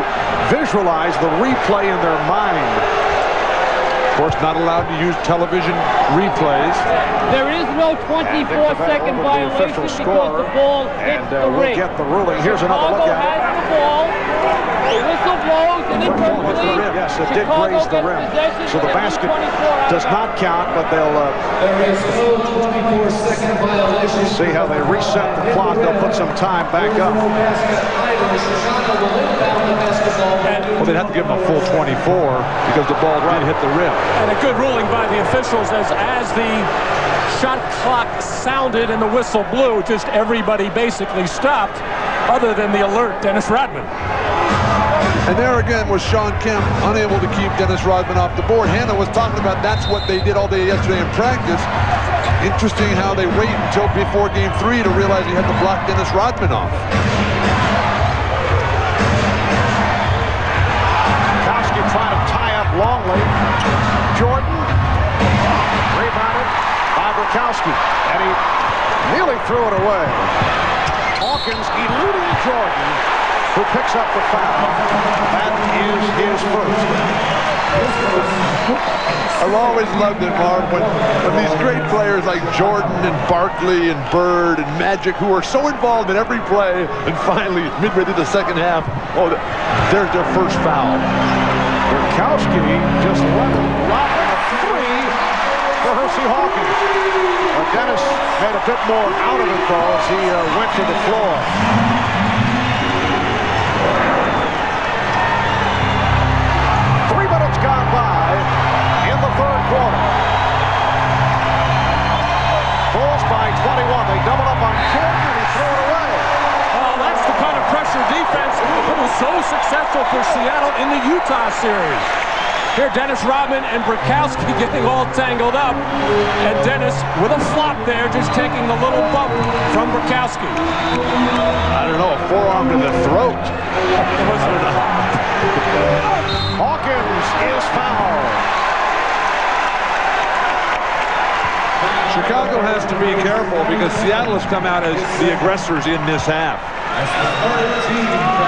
visualize the replay in their mind. Of course, not allowed to use television replays. There is no 24-second violation because the ball hits the ring. We'll get the ruling. Here's another look at it. Has the ball. The whistle blows and it goes to the rim. Yes, it did graze the rim. So the basket does not count, but they'll There is no 24-second violation. see how they reset the clock. They'll put some time back up. Well, they'd have to give him a full 24 because the ball did hit the rim. And a good ruling by the officials as the shot clock sounded and the whistle blew. Just everybody basically stopped, other than the alert Dennis Rodman. And there again was Sean Kemp unable to keep Dennis Rodman off the board. Hannah was talking about that's what they did all day yesterday in practice. Interesting how they wait until before game 3 to realize he had to block Dennis Rodman off. Kowski trying to tie up Longley. Jordan rebounded by Bukowski, and he nearly threw it away. Hawkins eluding Jordan, who picks up the foul. That is his first. I've always loved it, Marv, when these great players like Jordan and Barkley and Bird and Magic, who are so involved in every play, and finally, midway through the second half, oh, there's their first foul. Bukowski just let him rock a 3 for Hersey Hawkins. But Dennis made a bit more out of it, though, as he went to the floor. 3 minutes gone by in the third quarter. Bulls by 21. They double up on Jordan and he threw it away. Oh, that's the kind of pressure defense that was so successful for Seattle in the Utah series. Here, Dennis Rodman and Bukowski getting all tangled up. And Dennis, with a flop there, just taking the little bump from Bukowski. I don't know, a forearm to the throat. Hawkins is fouled. Chicago has to be careful because Seattle has come out as the aggressors in this half.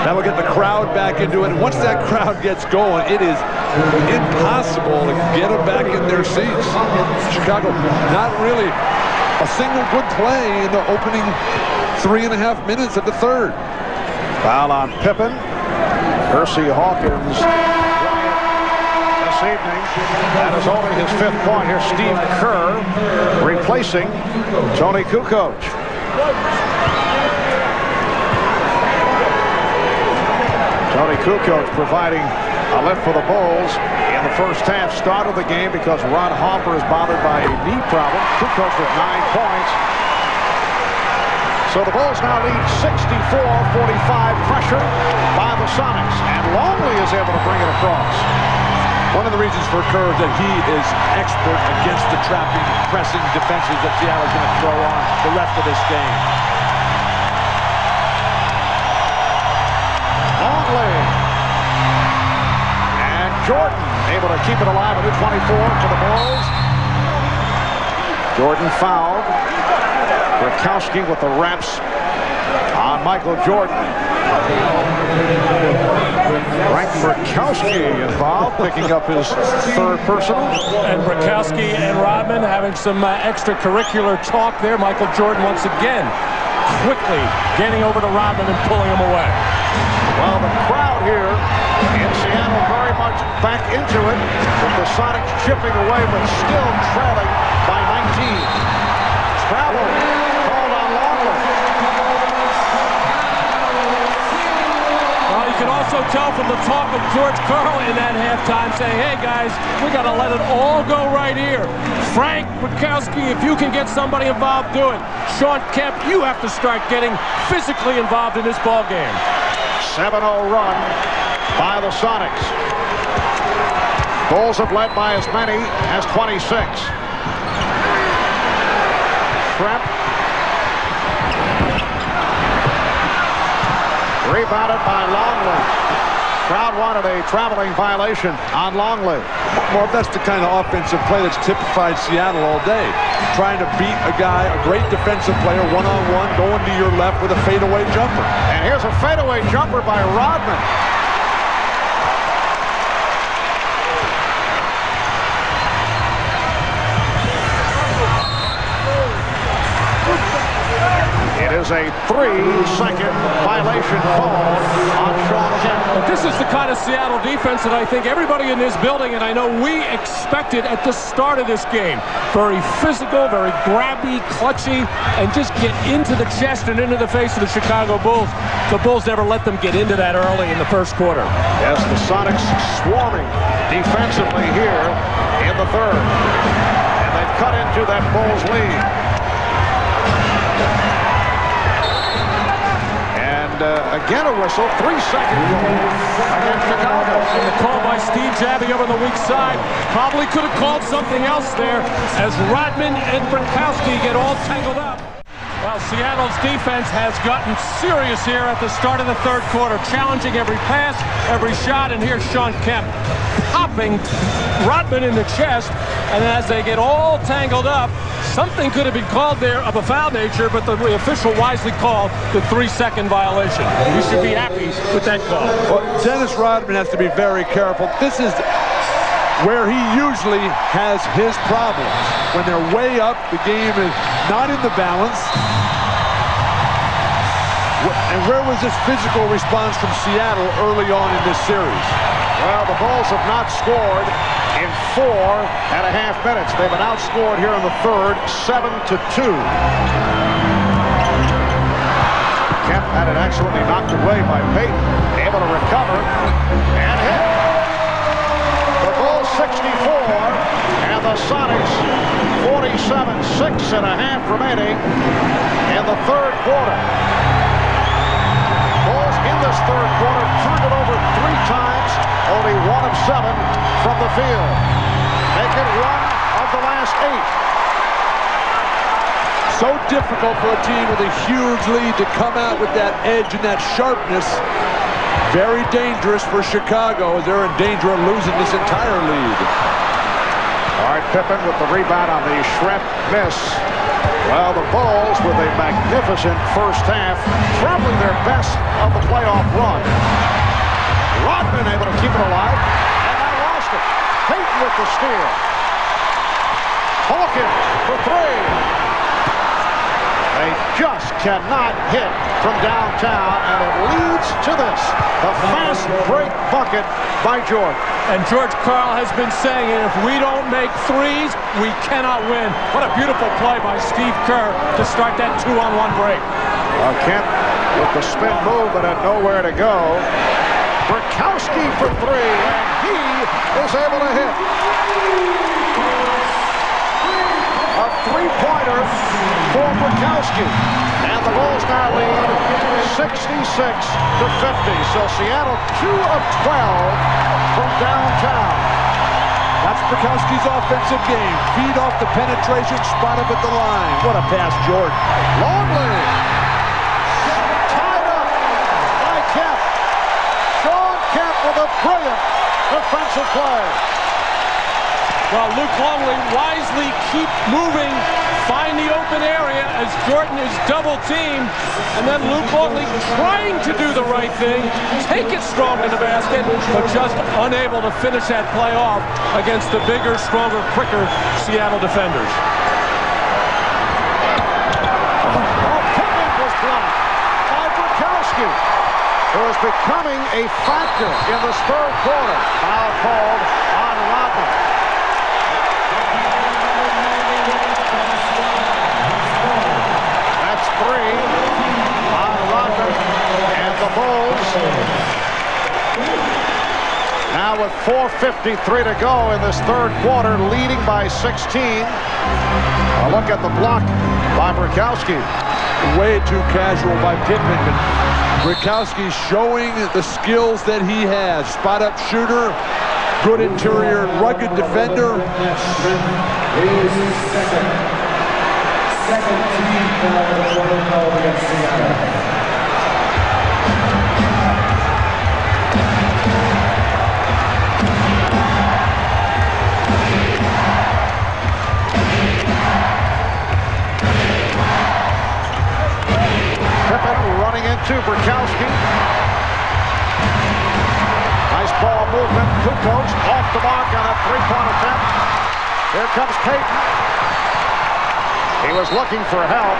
That will get the crowd back into it. And once that crowd gets going, it is impossible to get them back in their seats. Chicago, not really a single good play in the opening 3.5 minutes of the third. Foul on Pippen. Hersey Hawkins this evening. That is only his 5th point. Here's Steve Kerr replacing Tony Kukoc. Tony Kukoc providing a lift for the Bulls in the first half. Started the game because Ron Harper is bothered by a knee problem. Kukoc with 9 points. So the Bulls now lead 64-45. Pressure by the Sonics, and Longley is able to bring it across. One of the reasons for Kerr is that he is expert against the trapping, pressing defenses that Seattle's going to throw on the rest of this game. Longley Jordan able to keep it alive at 24 for the Bulls. Jordan fouled. Rakowski with the reps on Michael Jordan. Frank Rakowski involved, picking up his third personal. And Rakowski and Rodman having some extracurricular talk there. Michael Jordan once again quickly getting over to Rodman and pulling him away. Well, the crowd here in Seattle very much back into it, with the Sonics chipping away but still trailing by 19. Travel called on Longley. Well, you can also tell from the talk of George Karl in that halftime saying, hey guys, we got to let it all go right here. Frank Rakowski, if you can get somebody involved, do it. Sean Kemp, you have to start getting physically involved in this ball game. 7-0 run by the Sonics. Bulls have led by as many as 26. Tremp. Rebounded by Longley. Crowd wanted a traveling violation on Longley. Well, that's the kind of offensive play that's typified Seattle all day. Trying to beat a guy, a great defensive player, one-on-one, going to your left with a fadeaway jumper. And here's a fadeaway jumper by Rodman. It is a 3-second violation call on Sean Kemp. But this is the kind of Seattle defense that I think everybody in this building, and I know we expected at the start of this game. Very physical, very grabby, clutchy, and just get into the chest and into the face of the Chicago Bulls. The Bulls never let them get into that early in the first quarter. Yes, the Sonics swarming defensively here in the third. And they've cut into that Bulls lead. Again a whistle, 3-second goal against Chicago. And the call by Steve Jabby over the weak side probably could have called something else there as Rodman and Rakowski get all tangled up. Well, Seattle's defense has gotten serious here at the start of the third quarter, challenging every pass, every shot, and here's Sean Kemp popping Rodman in the chest, and as they get all tangled up, something could have been called there of a foul nature, but the official wisely called the 3-second violation. You should be happy with that call. Well, Dennis Rodman has to be very careful. This is where he usually has his problems. When they're way up, the game is not in the balance. And where was this physical response from Seattle early on in this series? Well, the Bulls have not scored in 4.5 minutes. They've been outscored here in the third, 7-2. Kemp had it excellently knocked away by Payton, able to recover and hit. The Bulls 64 and the Sonics 47. 6.5 remaining in the third quarter. Bulls in this third quarter turned it over 3 times, only 1 of 7 from the field. Make it 1 of the last 8. So difficult for a team with a huge lead to come out with that edge and that sharpness. Very dangerous for Chicago as they're in danger of losing this entire lead. All right, Pippen with the rebound on the Schrempf miss. Well, the Bulls with a magnificent first half, probably their best of the playoff run. Rodman able to keep it alive, and now lost it. Payton with the steal. Hawkins for 3. They just cannot hit from downtown, and it leads to this. The fast break bucket by Jordan. And George Karl has been saying it, if we don't make threes, we cannot win. What a beautiful play by Steve Kerr to start that 2-on-1 break. Kemp with the spin move, but had nowhere to go. Rakowski for 3, and he is able to hit. A 3-pointer for Rakowski. And the Bulls now lead 66-50. So Seattle 2 of 12 from downtown. That's Rakowski's offensive game. Feed off the penetration, spot up at the line. What a pass, Jordan. Longley. Tied up by Kemp. Sean Kemp with a brilliant defensive play. Well, Luke Longley wisely keep moving, find the open area as Jordan is double teamed, and then Luke Longley trying to do the right thing, take it strong to the basket, but just unable to finish that play off against the bigger, stronger, quicker Seattle defenders. Picking was blocked by Brikowski, who is becoming a factor in this third quarter. Foul called on Rodman. That's 3 on Rodman, and the Bulls now with 4:53 to go in this third quarter, leading by 16. A look at the block by Brikowski. Way too casual by Pippen, but Brikowski showing the skills that he has. Spot-up shooter, good interior, rugged defender. Second team foul against Seattle. Running into Brikowski. Nice ball movement. Kukoc off the mark on a three-point attempt. Here comes Payton. He was looking for help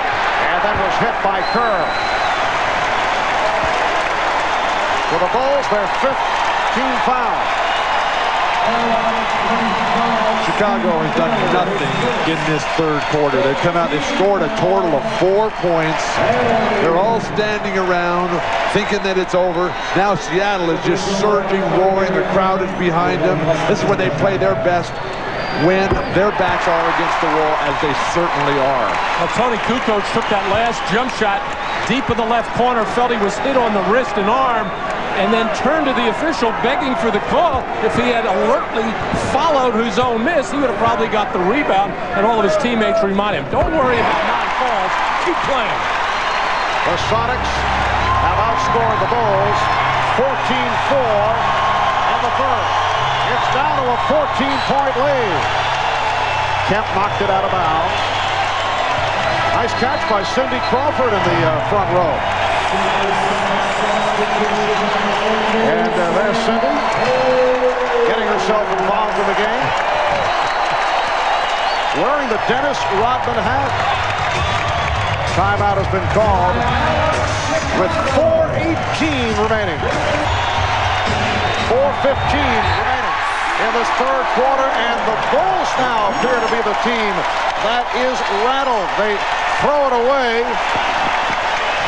and then was hit by Kerr. For the Bulls, their 5th team foul. Chicago has done nothing in this third quarter. They've come out, they've scored a total of 4 points. They're all standing around thinking that it's over. Now Seattle is just surging, roaring. The crowd is behind them. This is when they play their best, when their backs are against the wall, as they certainly are. Well, Tony Kukoc took that last jump shot deep in the left corner, felt he was hit on the wrist and arm, and then turned to the official begging for the call. If he had alertly followed his own miss, he would have probably got the rebound, and all of his teammates remind him, don't worry about non-calls, keep playing. The Sonics have outscored the Bulls 14-4 in the first. It's down to a 14-point lead. Kemp knocked it out of bounds. Nice catch by Cindy Crawford in the front row. And there's Cindy getting herself involved in the game. Wearing the Dennis Rodman hat. Timeout has been called with 4:18 remaining. 4:15 remaining in this third quarter, and the Bulls now appear to be the team that is rattled. They throw it away,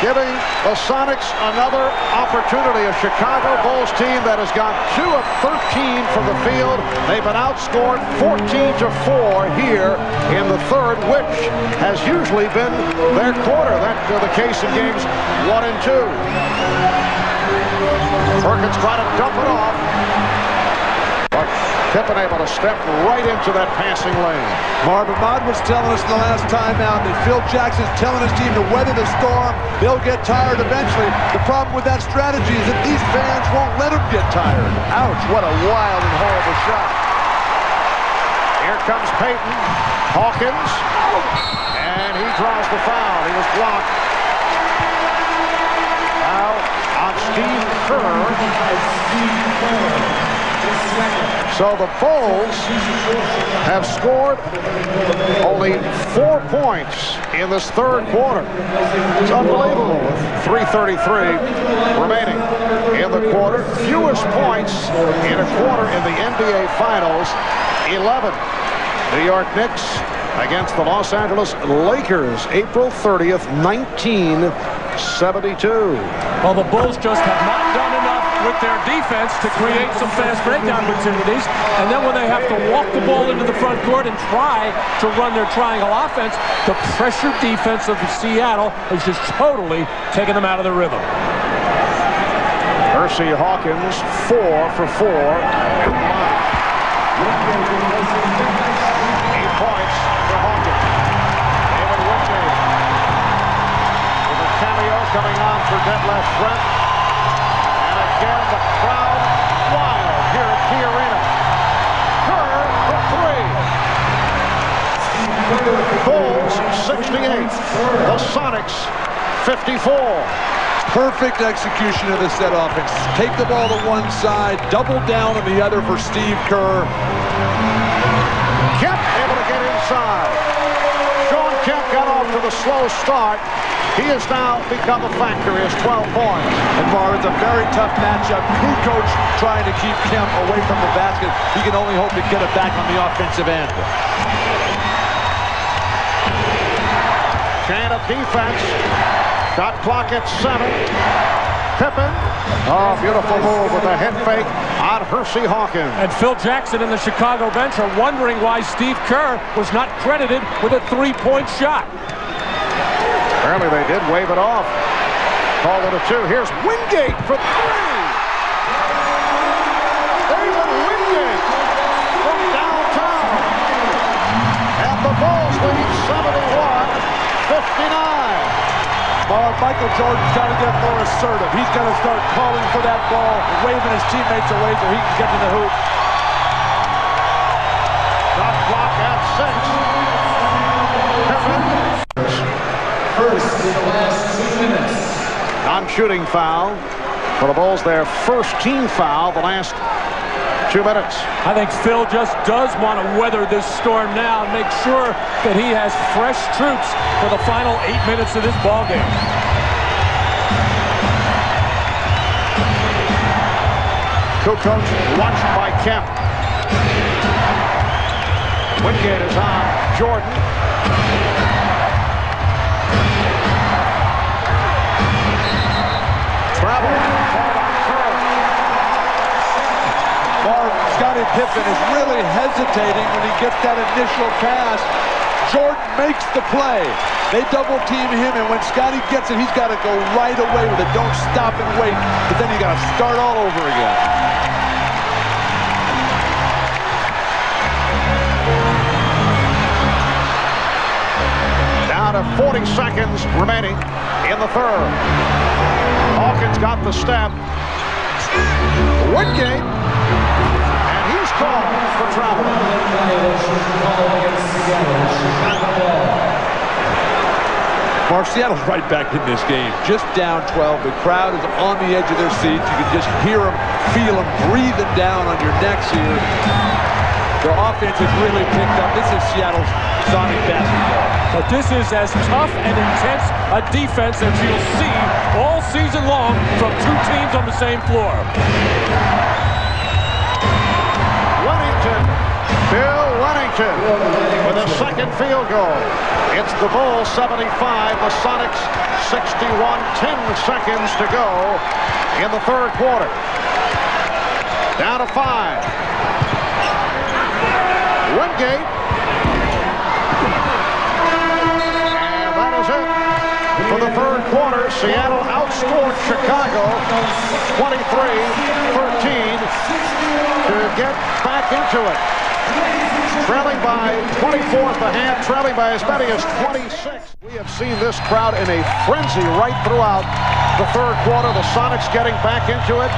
giving the Sonics another opportunity. A Chicago Bulls team that has got 2 of 13 from the field. They've been outscored 14-4 here in the third, which has usually been their quarter. That's the case in games 1 and 2. Perkins trying to dump it off, but Pippen able to step right into that passing lane. Marvin Mott was telling us in the last timeout that Phil Jackson's telling his team to weather the storm. They'll get tired eventually. The problem with that strategy is that these fans won't let them get tired. Ouch, what a wild and horrible shot. Here comes Payton. Hawkins. And he draws the foul. He was blocked. Foul on Steve Kerr. So the Bulls have scored only 4 points in this third quarter. It's unbelievable with 3:33 remaining in the quarter. Fewest points in a quarter in the NBA Finals, 11. New York Knicks against the Los Angeles Lakers, April 30th, 1972. Well, the Bulls just have not done enough with their defense to create some fast break opportunities, and then when they have to walk the ball into the front court and try to run their triangle offense, the pressure defense of Seattle has just totally taken them out of the rhythm. Hersey Hawkins, 4 for 4. 8 points for Hawkins. David Whitney with a cameo coming on for Detlef Brent. And again, the crowd wild here at Kia 28. The Sonics 54. Perfect execution of the set offense. Take the ball to one side, double down on the other for Steve Kerr. Kemp able to get inside. Sean Kemp got off to the slow start. He has now become a factor. He has 12 points. And Bar, it's a very tough matchup. Kukoc trying to keep Kemp away from the basket. He can only hope to get it back on the offensive end. Chain of defense. Shot clock at 7. Pippen. Oh, beautiful move with a head fake on Hersey Hawkins. And Phil Jackson and the Chicago bench are wondering why Steve Kerr was not credited with a three-point shot. Apparently they did wave it off. Called it a 2. Here's Wingate for 3. David Wingate from downtown. And the Bulls lead 71-59. Michael Jordan's got to get more assertive. He's got to start calling for that ball, waving his teammates away so he can get to the hoop. Shot clock at 6. First in the last 2 minutes. Non-shooting foul for the Bulls. Their first team foul the last 2 minutes. I think Phil just does want to weather this storm now and make sure that he has fresh troops for the final 8 minutes of this ball game. Kukoc watched by Kemp. Wingate is on Jordan. Travel. Scottie Pippen is really hesitating when he gets that initial pass. Jordan makes the play. They double team him, and when Scottie gets it, he's got to go right away with it. Don't stop and wait, but then you got to start all over again. Down to 40 seconds remaining in the third. Hawkins got the step. Wingate. Called for travel. Mark, Seattle's right back in this game. Just down 12. The crowd is on the edge of their seats. You can just hear them, feel them breathing down on your necks here. Their offense has really picked up. This is Seattle's Sonic basketball. But this is as tough and intense a defense as you'll see all season long from two teams on the same floor. Bill Wennington with a second field goal. It's the Bulls 75, the Sonics 61. 10 seconds to go in the third quarter. Down to 5. Wingate. And that is it for the third quarter. Seattle outscored Chicago 23-13 to get back into it. Trailing by 24 at the half, trailing by as many as 26. We have seen this crowd in a frenzy right throughout the third quarter. The Sonics getting back into it.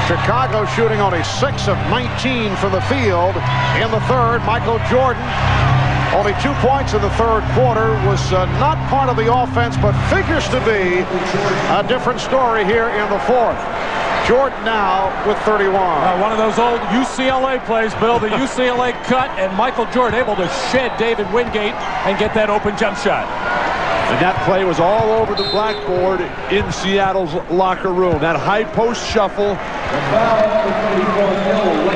Chicago shooting only 6 of 19 from the field in the third. Michael Jordan, only 2 points in the third quarter, was not part of the offense, but figures to be a different story here in the fourth. Jordan now with 31. One of those old UCLA plays, Bill, the UCLA cut, and Michael Jordan able to shed David Wingate and get that open jump shot. And that play was all over the blackboard in Seattle's locker room. That high post shuffle.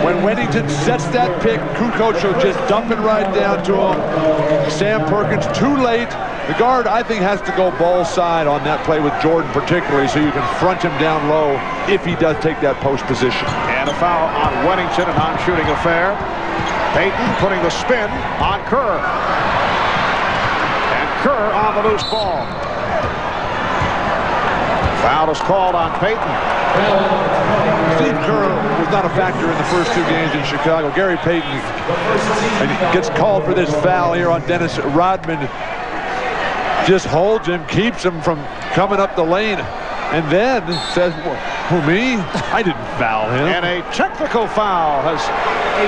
When Wennington sets that pick, Kukoc will just dump it right down to him. Sam Perkins too late. The guard, I think, has to go ball side on that play with Jordan particularly, so you can front him down low if he does take that post position. And a foul on Wennington, a non-shooting affair. Payton putting the spin on Kerr. And Kerr on the loose ball. Foul is called on Payton. Steve Kerr was not a factor in the first 2 games in Chicago. Gary Payton gets called for this foul here on Dennis Rodman. Just holds him, keeps him from coming up the lane, and then says, who, me? I didn't foul him. And a technical foul has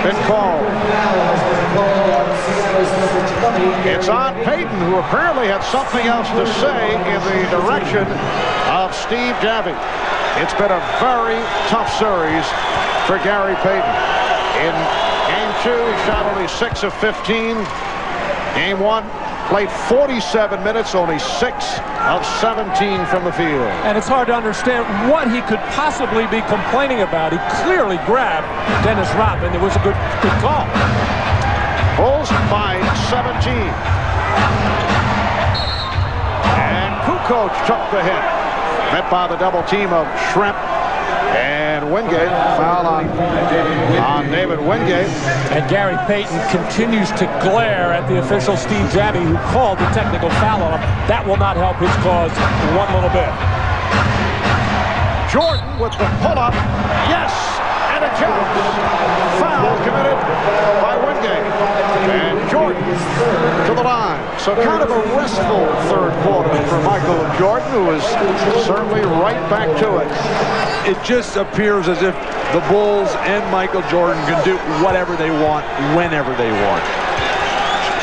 been called. It's on Payton, who apparently had something else to say in the direction of Steve Javie. It's been a very tough series for Gary Payton. In Game 2, he shot only 6 of 15. Game 1, played 47 minutes, only 6 of 17 from the field. And it's hard to understand what he could possibly be complaining about. He clearly grabbed Dennis Rodman. It was a good call. Bulls by 17. And Kukoc took the hit. Met by the double team of Shrimp and Wingate. Foul on David Wingate. And Gary Payton continues to glare at the official Steve Javie, who called the technical foul on him. That will not help his cause one little bit. Jordan with the pull-up. Yes! And a jump. Foul committed by Wingate. And Jordan to the line. So kind of a restful third quarter for Michael Jordan, who is certainly right back to it. It just appears as if the Bulls and Michael Jordan can do whatever they want, whenever they want.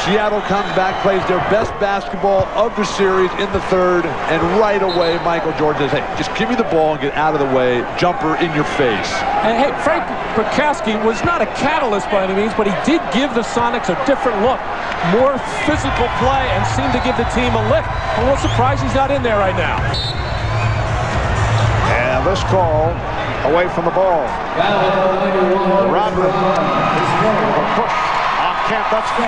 Seattle comes back, plays their best basketball of the series in the third, and right away Michael Jordan says, hey, just give me the ball and get out of the way. Jumper in your face. And hey, Frank Bukowski was not a catalyst by any means, but he did give the Sonics a different look. More physical play and seemed to give the team a lift. I'm a little surprised he's not in there right now. And this call away from the ball. Rodman. Push on Kemp. That's 4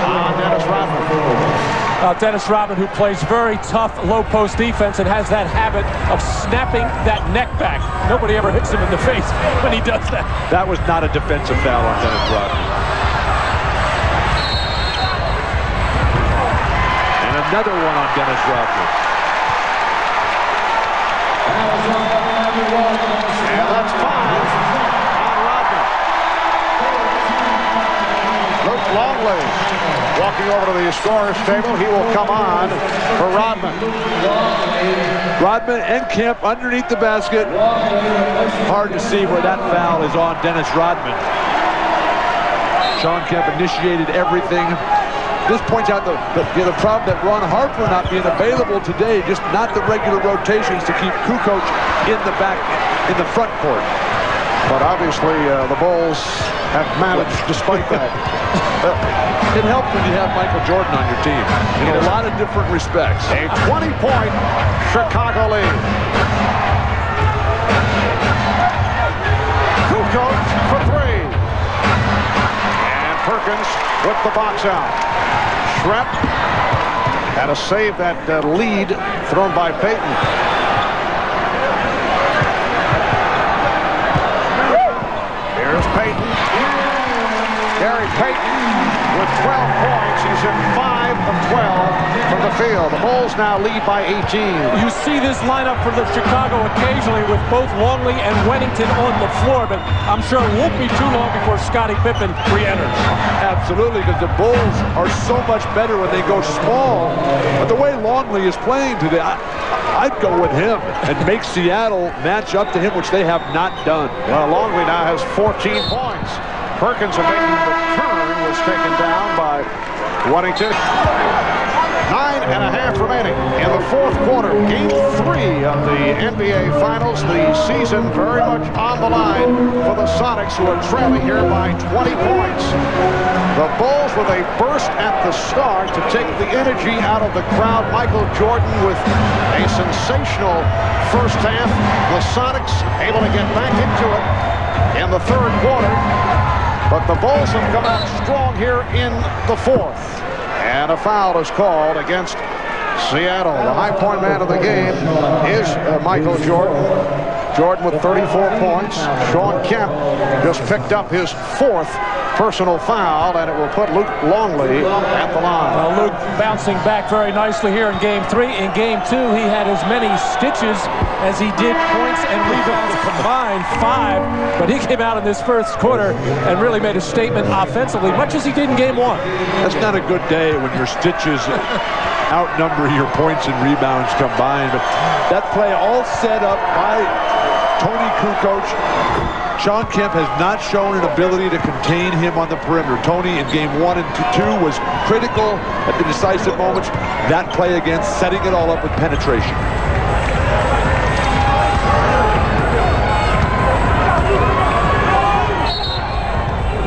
on Dennis Rodman. Dennis Rodman, who plays very tough low post defense and has that habit of snapping that neck back. Nobody ever hits him in the face when he does that. That was not a defensive foul on Dennis Rodman. And another one on Dennis Rodman. And that's 5 on Rodman. Luke Longley walking over to the scorer's table. He will come on for Rodman. Rodman and Kemp underneath the basket. Hard to see where that foul is on Dennis Rodman. Sean Kemp initiated everything. This points out the problem that Ron Harper not being available today, just not the regular rotations to keep Kukoc in the back, in the front court. But obviously the Bulls have managed despite that. It helps when you have Michael Jordan on your team in a lot of different respects. A 20-point Chicago lead. Kukoc for 3. And Perkins with the box out. Shrimp had to save that lead thrown by Payton. Here's Payton. Gary Payton with 12 points. He's in 5 of 12 from the field. The Bulls now lead by 18. You see this lineup for the Chicago occasionally with both Longley and Wennington on the floor, but I'm sure it won't be too long before Scottie Pippen re-enters. Absolutely, because the Bulls are so much better when they go small. But the way Longley is playing today, I'd go with him and make Seattle match up to him, which they have not done. Well, Longley now has 14 points. Perkins, making the turn, was taken down by Wennington. 9.5 remaining in the fourth quarter. Game 3 of the NBA Finals. The season very much on the line for the Sonics, who are trailing here by 20 points. The Bulls with a burst at the start to take the energy out of the crowd. Michael Jordan with a sensational first half. The Sonics able to get back into it in the third quarter. But the Bulls have come out strong here in the fourth. And a foul is called against Seattle. The high point man of the game is Michael Jordan. Jordan with 34 points. Sean Kemp just picked up his 4th personal foul, and it will put Luke Longley at the line. Well, Luke bouncing back very nicely here in Game 3. In Game 2, he had as many stitches as he did points and rebounds combined, 5. But he came out in this first quarter and really made a statement offensively, much as he did in Game 1. That's not a good day when your stitches outnumber your points and rebounds combined. But that play all set up by Tony Kukoc. Shawn Kemp has not shown an ability to contain him on the perimeter. Tony in game 1 and 2 was critical at the decisive moments. That play again, setting it all up with penetration.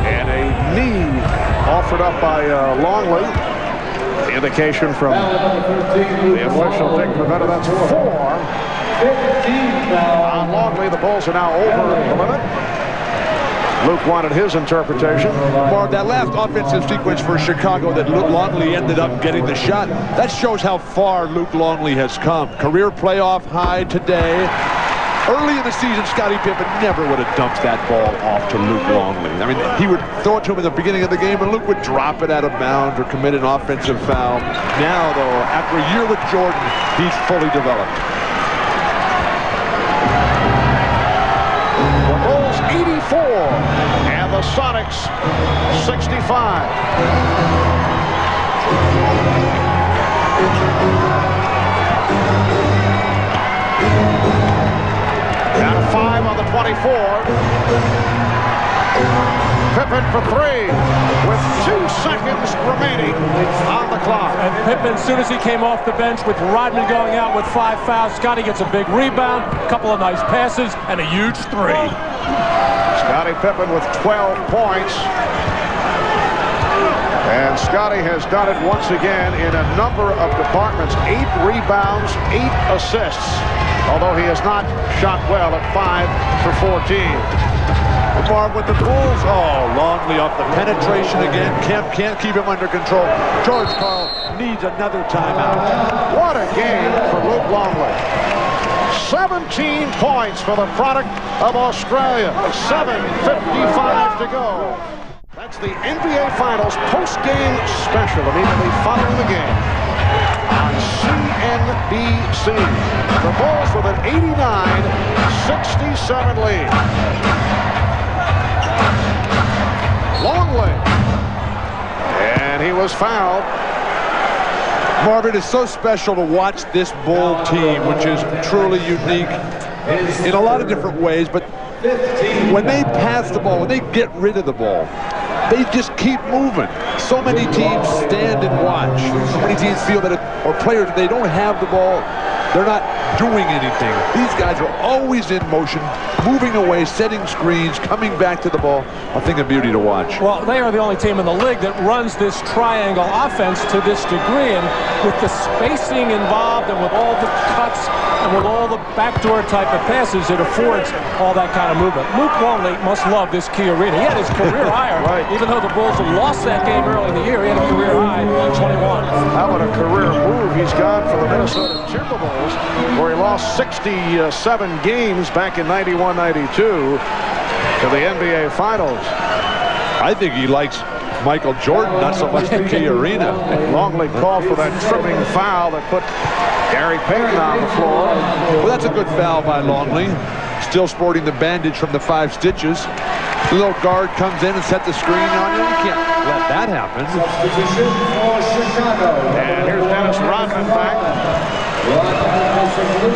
And a knee offered up by Longley. The indication from the official, Dick Pavetta, that's 4. On Longley, the Bulls are now over the limit. Luke wanted his interpretation. Marv, that last offensive sequence for Chicago that Luke Longley ended up getting the shot, that shows how far Luke Longley has come. Career playoff high today. Early in the season, Scottie Pippen never would have dumped that ball off to Luke Longley. I mean, he would throw it to him in the beginning of the game, and Luke would drop it out of bounds or commit an offensive foul. Now, though, after a year with Jordan, he's fully developed. The Bulls 84 and the Sonics 65. Down to 5 on the 24. Pippen for 3 with 2 seconds remaining on the clock. And Pippen, as soon as he came off the bench with Rodman going out with 5 fouls, Scottie gets a big rebound, a couple of nice passes, and a huge 3. Scottie Pippen with 12 points. And Scottie has done it once again in a number of departments. 8 rebounds, 8 assists. Although he has not shot well at 5 for 14. Marv with the Bulls. Oh, Longley off the penetration again. Kemp can't keep him under control. George Karl needs another timeout. What a game for Luke Longley. 17 points for the product of Australia. 7:55 to go. That's the NBA Finals post-game special immediately following the game on CNBC. The Bulls with an 89-67 lead. Longley. And he was fouled. Marvin, it's so special to watch this Bull team, which is truly unique in a lot of different ways, but when they pass the ball, when they get rid of the ball, they just keep moving. So many teams stand and watch. So many teams feel that or players, they don't have the ball, they're not doing anything. These guys are always in motion, moving away, setting screens, coming back to the ball. A thing of beauty to watch. Well, they are the only team in the league that runs this triangle offense to this degree, and with the spacing involved and with all the cuts and with all the backdoor type of passes, it affords all that kind of movement. Luke Longley must love this Key Arena. He had his career high, right. Even though the Bulls had lost that game early in the year, he had a career high, 21. How about a career move? He's gone for the Minnesota Timberwolves, where he lost 67 games back in 91-92 to the NBA Finals. I think he likes Michael Jordan, not so much the Key Arena. Longley called for that tripping foul that put Gary Payton on the floor. Well, that's a good foul by Longley. Still sporting the bandage from the 5 stitches. The little guard comes in and sets the screen on him. You can't let that happen. Substitution for Chicago. And here's Dennis Rodman back.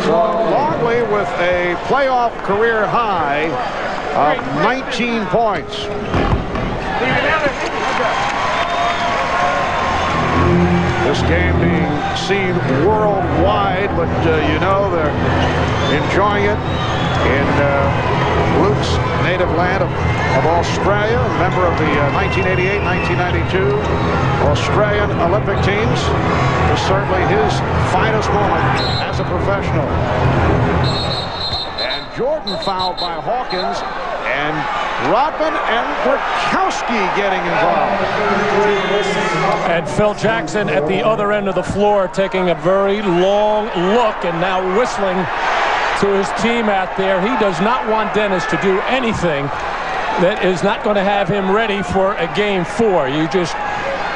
So Longley with a playoff career high of 19 points. This game being seen worldwide, but you know they're enjoying it in Luke's native land of Australia, a member of the 1988-1992 Australian Olympic teams. It was certainly his finest moment as a professional. And Jordan fouled by Hawkins, and Rodman and Gronkowski getting involved. And Phil Jackson at the other end of the floor taking a very long look and now whistling to his team out there. He does not want Dennis to do anything that is not going to have him ready for a game 4. You just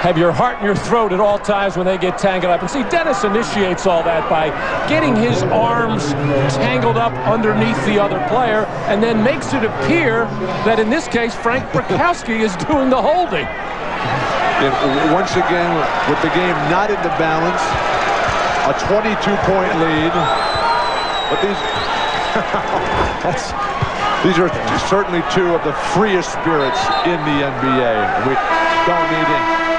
have your heart in your throat at all times when they get tangled up. And see, Dennis initiates all that by getting his arms tangled up underneath the other player and then makes it appear that in this case Frank Gronkowski is doing the holding. And once again, with the game not in the balance, a 22-point lead. But these These are certainly two of the freest spirits in the NBA. We don't need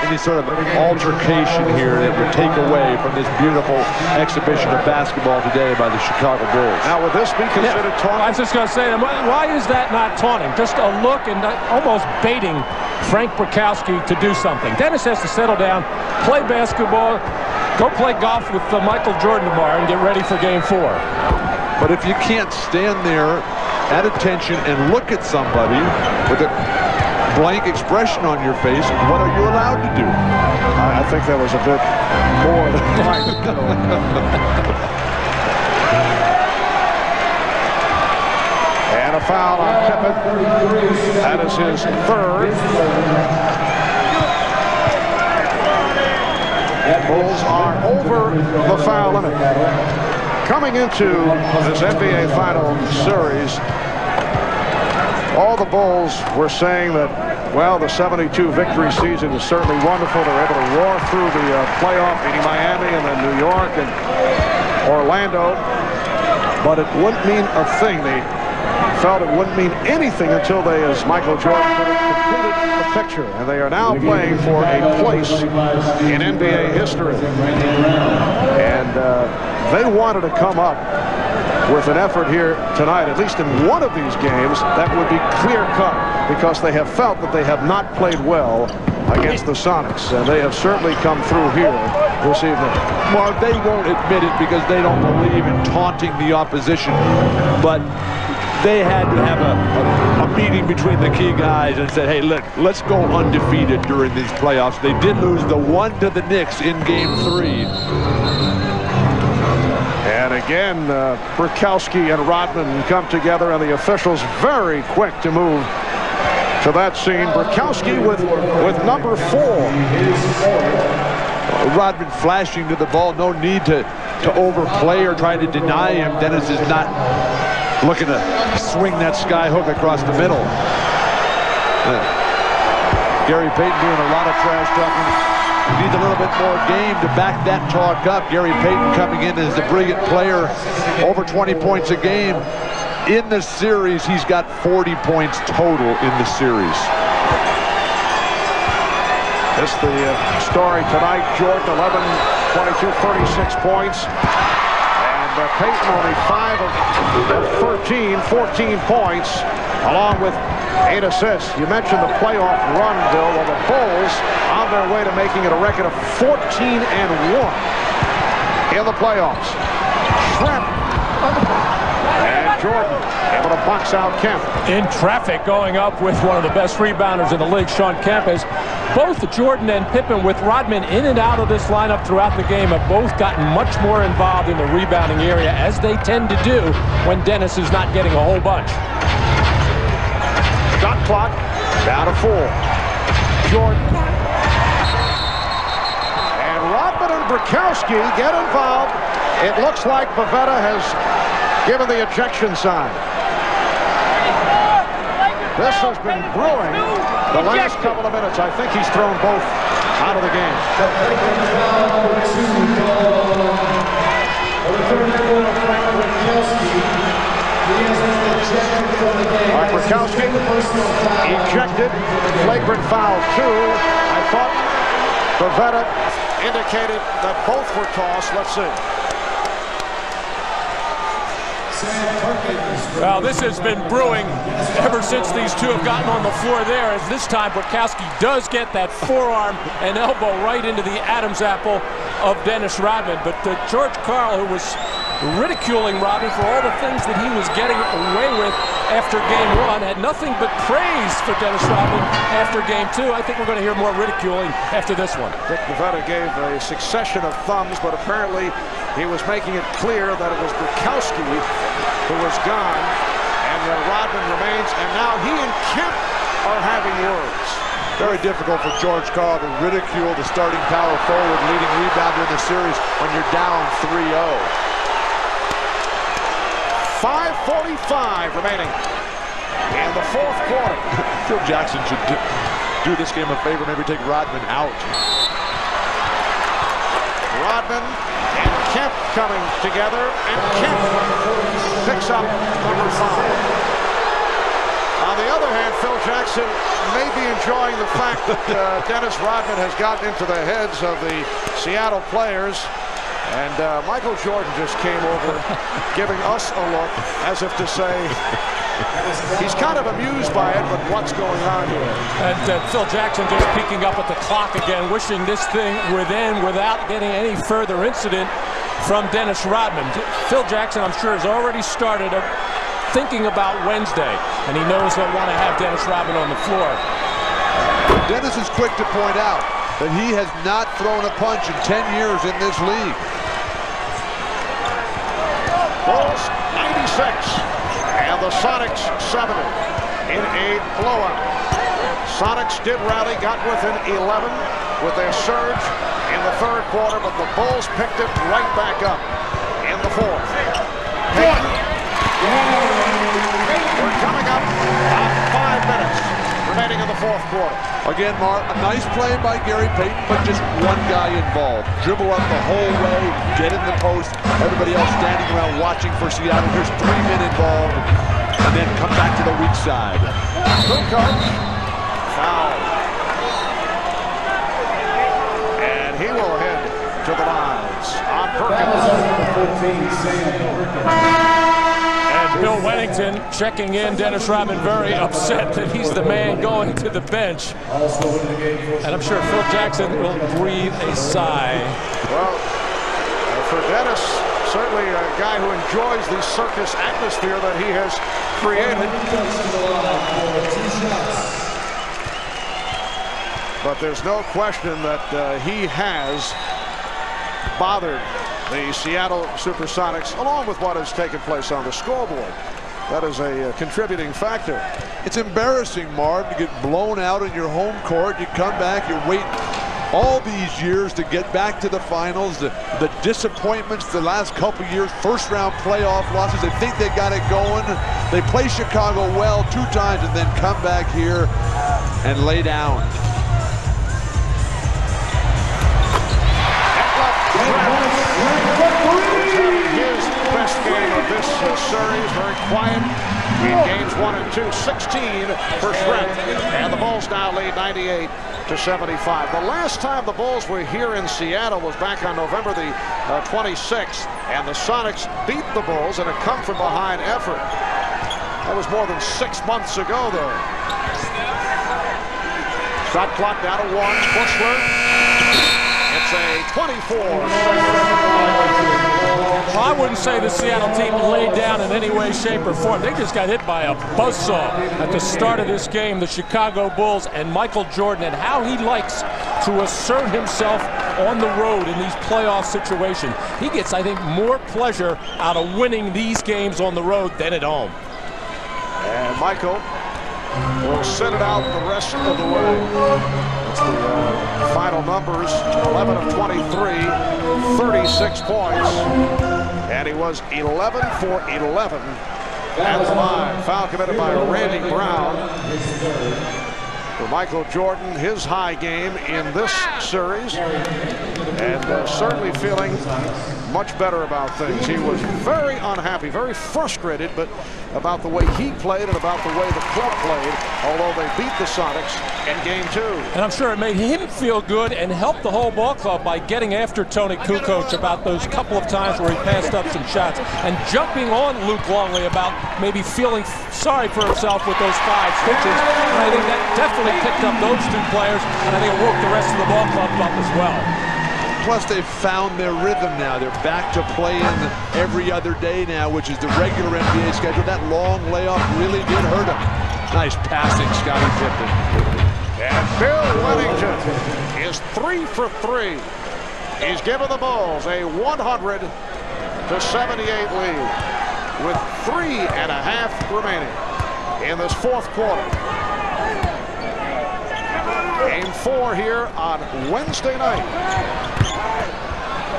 any sort of altercation here that would take away from this beautiful exhibition of basketball today by the Chicago Bulls. Now, would this be considered taunting? I was just going to say, why is that not taunting? Just a look and almost baiting Frank Brakowski to do something. Dennis has to settle down, play basketball, go play golf with Michael Jordan tomorrow and get ready for Game 4. But if you can't stand there at attention and look at somebody with a blank expression on your face, what are you allowed to do? I think that was a bit more than right. And a foul on Pippen. That is his third. Bulls are over the foul limit. Coming into this NBA Final Series, all the Bulls were saying that, well, the 72 victory season is certainly wonderful. They're able to roar through the playoff, beating Miami and then New York and Orlando. But it wouldn't mean a thing. They felt it wouldn't mean anything until they, as Michael Jordan put it, completed the picture. And they are now playing for a place in NBA history. And they wanted to come up with an effort here tonight, at least in one of these games, that would be clear-cut, because they have felt that they have not played well against the Sonics, and they have certainly come through here this evening. Well, they won't admit it because they don't believe in taunting the opposition, but they had to have a meeting between the key guys and said, hey, look, let's go undefeated during these playoffs. They did lose the one to the Knicks in Game 3. And again, Brakowski and Rodman come together, and the officials very quick to move to that scene. Brakowski with number 4. Rodman flashing to the ball. No need to overplay or try to deny him. Dennis is not looking to swing that sky hook across the middle. Gary Payton doing a lot of trash talking. Needs a little bit more game to back that talk up. Gary Payton coming in as a brilliant player, over 20 points a game. In the series, he's got 40 points total in the series. This is the story tonight. Jordan 11, 22, 36 points. And Payton only 5 of 13, 14 points, along with 8 assists. You mentioned the playoff run, Bill. Well, the Bulls on their way to making it a record of 14-1 in the playoffs. Shrimp and Jordan able to box out Kemp. In traffic, going up with one of the best rebounders in the league, Sean Kemp. As both Jordan and Pippen, with Rodman in and out of this lineup throughout the game, have both gotten much more involved in the rebounding area, as they tend to do when Dennis is not getting a whole bunch. Shot clock down to 4. Jordan. And Rodman and Brakowski get involved. It looks like Pavetta has given the ejection sign. This has been brewing the last couple of minutes. I think he's thrown both out of the game. Brakowski ejected, flagrant foul 2. I thought Pavetta indicated that both were tossed. Let's see. Well, this has been brewing ever since these two have gotten on the floor there, as this time Brakowski does get that forearm and elbow right into the Adam's apple of Dennis Rodman. But George Karl, who was ridiculing Rodman for all the things that he was getting away with after Game 1, had nothing but praise for Dennis Rodman after Game 2. I think we're going to hear more ridiculing after this one. Dick Pavetta gave a succession of thumbs, but apparently he was making it clear that it was Brakowski who was gone, and Rodman remains, and now he and Kemp are having words. Very difficult for George Karl to ridicule the starting power forward, leading rebounder in the series when you're down 3-0. 5:45 remaining in the 4th quarter. Phil Jackson should do this game a favor, maybe take Rodman out. Rodman and Kemp coming together, and Kemp picks up number 5. On the other hand, Phil Jackson may be enjoying the fact that Dennis Rodman has gotten into the heads of the Seattle players. And Michael Jordan just came over, giving us a look as if to say, he's kind of amused by it, but what's going on here? And Phil Jackson just peeking up at the clock again, wishing this thing would end without getting any further incident from Dennis Rodman. Phil Jackson, I'm sure, has already started thinking about Wednesday, and he knows he'll want to have Dennis Rodman on the floor. Dennis is quick to point out that he has not thrown a punch in 10 years in this league. Bulls 96 and the Sonics 70 in a blowout. Sonics did rally, got within 11 with their surge in the third quarter, but the Bulls picked it right back up in the fourth. We're coming up on 5 minutes remaining in the fourth quarter. Again, Mark, a nice play by Gary Payton, but just one guy involved. Dribble up the whole way, get in the post. Everybody else standing around watching for Seattle. Here's 3 men involved, and then come back to the weak side. Kukoc, foul. And he will head to the lines on Perkins. And Bill Wennington checking in. Dennis Rodman very upset that he's the man going to the bench. And I'm sure Phil Jackson will breathe a sigh. Well, for Dennis, certainly a guy who enjoys the circus atmosphere that he has created. But there's no question that he has bothered the Seattle SuperSonics, along with what has taken place on the scoreboard. That is a contributing factor. It's embarrassing, Marv, to get blown out in your home court. You come back, you wait all these years to get back to the finals. The disappointments the last couple years, first-round playoff losses. They think they got it going. They play Chicago well 2 times and then come back here and lay down. His best game of this series, very quiet in games 1 and 2, 16 for Shred, and the Bulls now lead 98-75. The last time the Bulls were here in Seattle was back on November the 26th, and the Sonics beat the Bulls in a come-from-behind effort. That was more than 6 months ago, though. Shot clock down to 1. Bushler. It's a 24-second. Well, I wouldn't say the Seattle team laid down in any way, shape, or form. They just got hit by a buzzsaw at the start of this game, the Chicago Bulls and Michael Jordan, and how he likes to assert himself on the road in these playoff situations. He gets, I think, more pleasure out of winning these games on the road than at home. And Michael will send it out the rest of the way. It's the final numbers, 11 of 23, 36 points. And he was 11 for 11 at the line. Foul committed by Randy Brown. For Michael Jordan, his high game in this series. And certainly feeling much better about things. He was very unhappy, very frustrated, but about the way he played and about the way the club played, although they beat the Sonics in game 2. And I'm sure it made him feel good and helped the whole ball club by getting after Tony Kukoc about those couple of times where he passed up some shots and jumping on Luke Longley about maybe feeling sorry for himself with those 5 stitches. And I think that definitely picked up those 2 players, and I think it woke the rest of the ball club up as well. Plus, they've found their rhythm now. They're back to playing every other day now, which is the regular NBA schedule. That long layoff really did hurt them. Nice passing, Scottie Pippen. And Bill Wennington is 3 for 3. He's given the Bulls a 100-78 lead with 3.5 remaining in this fourth quarter. Game 4 here on Wednesday night.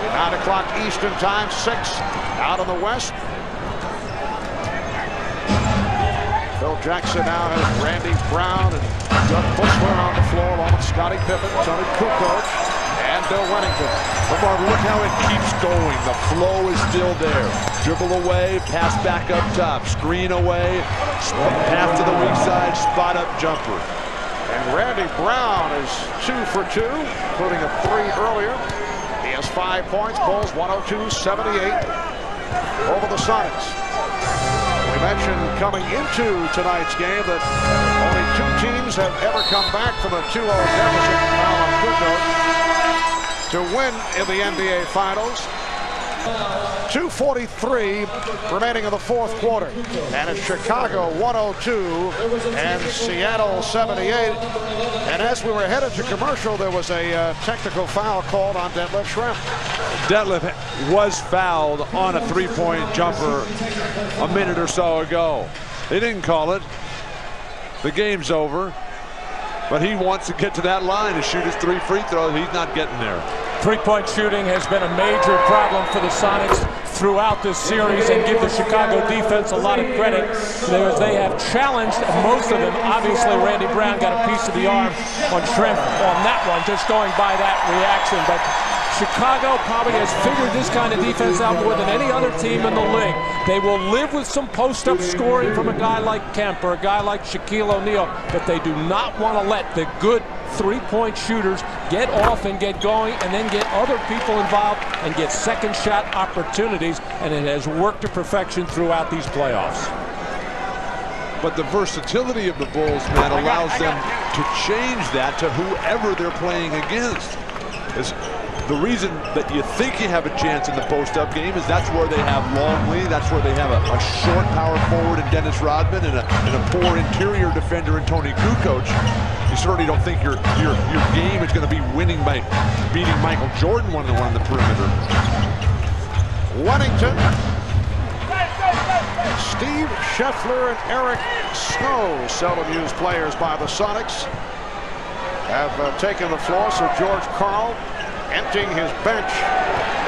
9 o'clock Eastern time, 6 out in the West. Phil Jackson now has Randy Brown and Doug Bushler on the floor along with Scottie Pippen, Tony Kukoc, and Bill Wennington. But Marv, look how it keeps going. The flow is still there. Dribble away, pass back up top, screen away, pass to the weak side, spot up jumper. And Randy Brown is 2 for 2, including a 3 earlier. He has 5 points. Bulls 102-78 over the Sonics. We mentioned coming into tonight's game that only 2 teams have ever come back from a 2-0 deficit to win in the NBA Finals. 2:43 remaining in the 4th quarter, and it's Chicago 102 and Seattle 78. And as we were headed to commercial, there was a technical foul called on Detlef Schrempf. Detlef was fouled on a 3-point jumper a minute or so ago. They didn't call it. The game's over, but he wants to get to that line to shoot his 3 free throws. He's not getting there. 3-point shooting has been a major problem for the Sonics throughout this series, and give the Chicago defense a lot of credit. They have challenged most of them. Obviously, Randy Brown got a piece of the arm on Schrempf on that one, just going by that reaction. But Chicago probably has figured this kind of defense out more than any other team in the league. They will live with some post-up scoring from a guy like Kemp or a guy like Shaquille O'Neal, but they do not want to let the good 3-point shooters get off and get going, and then get other people involved and get second shot opportunities, and it has worked to perfection throughout these playoffs. But the versatility of the Bulls, man, allows them to change that to whoever they're playing against. The reason that you think you have a chance in the post-up game is that's where they have Longley, that's where they have a short power forward in Dennis Rodman, and a poor interior defender in Tony Kukoc. You certainly don't think your game is going to be winning by beating Michael Jordan one-on-one on the perimeter. Wennington, Steve Scheffler, and Eric Snow, seldom used players by the Sonics, have taken the floor. So George Karl emptying his bench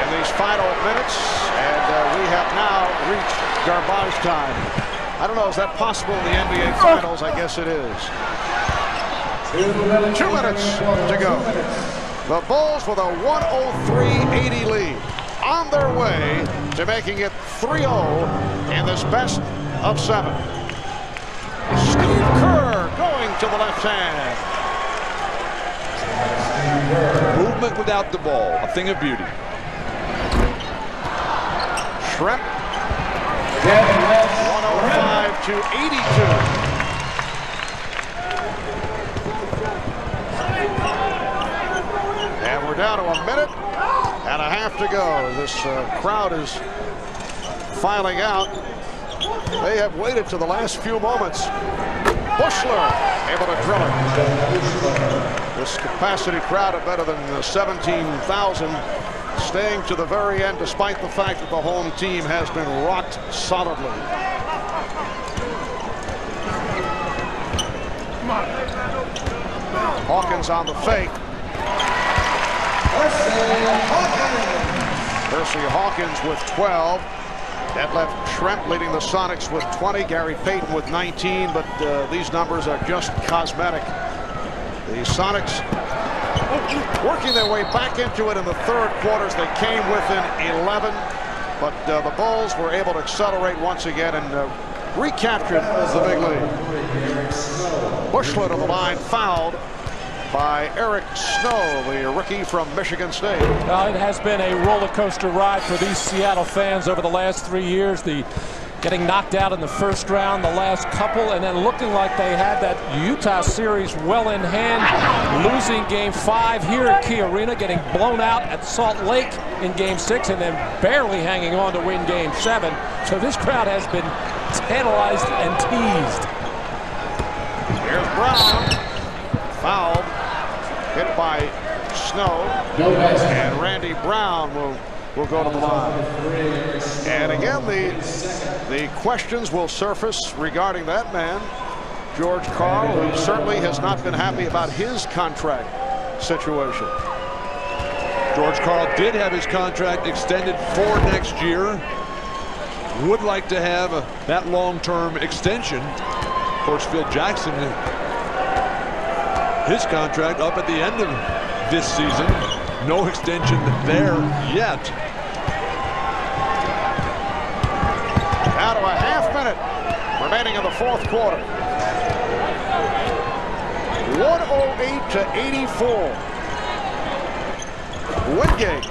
in these final minutes, and we have now reached garbage time. I don't know, is that possible in the NBA Finals? I guess it is. 2 minutes to go. The Bulls with a 103-80 lead, on their way to making it 3-0 in this best of 7. Steve Kerr going to the left hand. Movement without the ball, a thing of beauty. Schrempf, 105-82. And we're down to a minute and a half to go. This crowd is filing out. They have waited to the last few moments. Bushler able to drill it. This capacity crowd of better than 17,000 staying to the very end, despite the fact that the home team has been rocked solidly. Hawkins on the fake. Percy Hawkins with 12. Detlef Schrempf leading the Sonics with 20. Gary Payton with 19, but these numbers are just cosmetic. The Sonics working their way back into it in the 3rd quarters. They came within 11, but the Bulls were able to accelerate once again and recaptured the big lead. Bushler to the line, fouled by Eric Snow, the rookie from Michigan State. It has been a roller coaster ride for these Seattle fans over the last 3 years. Getting knocked out in the 1st round, the last couple, and then looking like they had that Utah series well in hand, losing game 5 here at Key Arena, getting blown out at Salt Lake in game 6, and then barely hanging on to win game 7. So this crowd has been tantalized and teased. Here's Brown, fouled, hit by Snow, and Randy Brown will go to the line. And again, the questions will surface regarding that man, George Karl, who certainly has not been happy about his contract situation. George Karl did have his contract extended for next year. Would like to have that long-term extension. Of course, Phil Jackson, his contract up at the end of this season. No extension there yet. Now to a half minute remaining in the fourth quarter. 108 to 84. Wingate.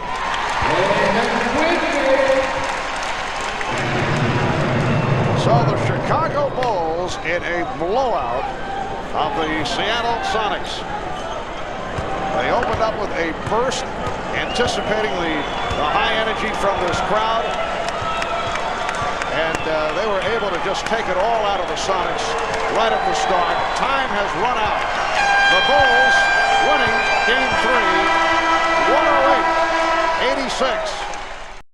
So the Chicago Bulls in a blowout of the Seattle Sonics. They opened up with a burst, anticipating the high energy from this crowd. And they were able to just take it all out of the Sonics right at the start. Time has run out. The Bulls winning game 3, 108-86.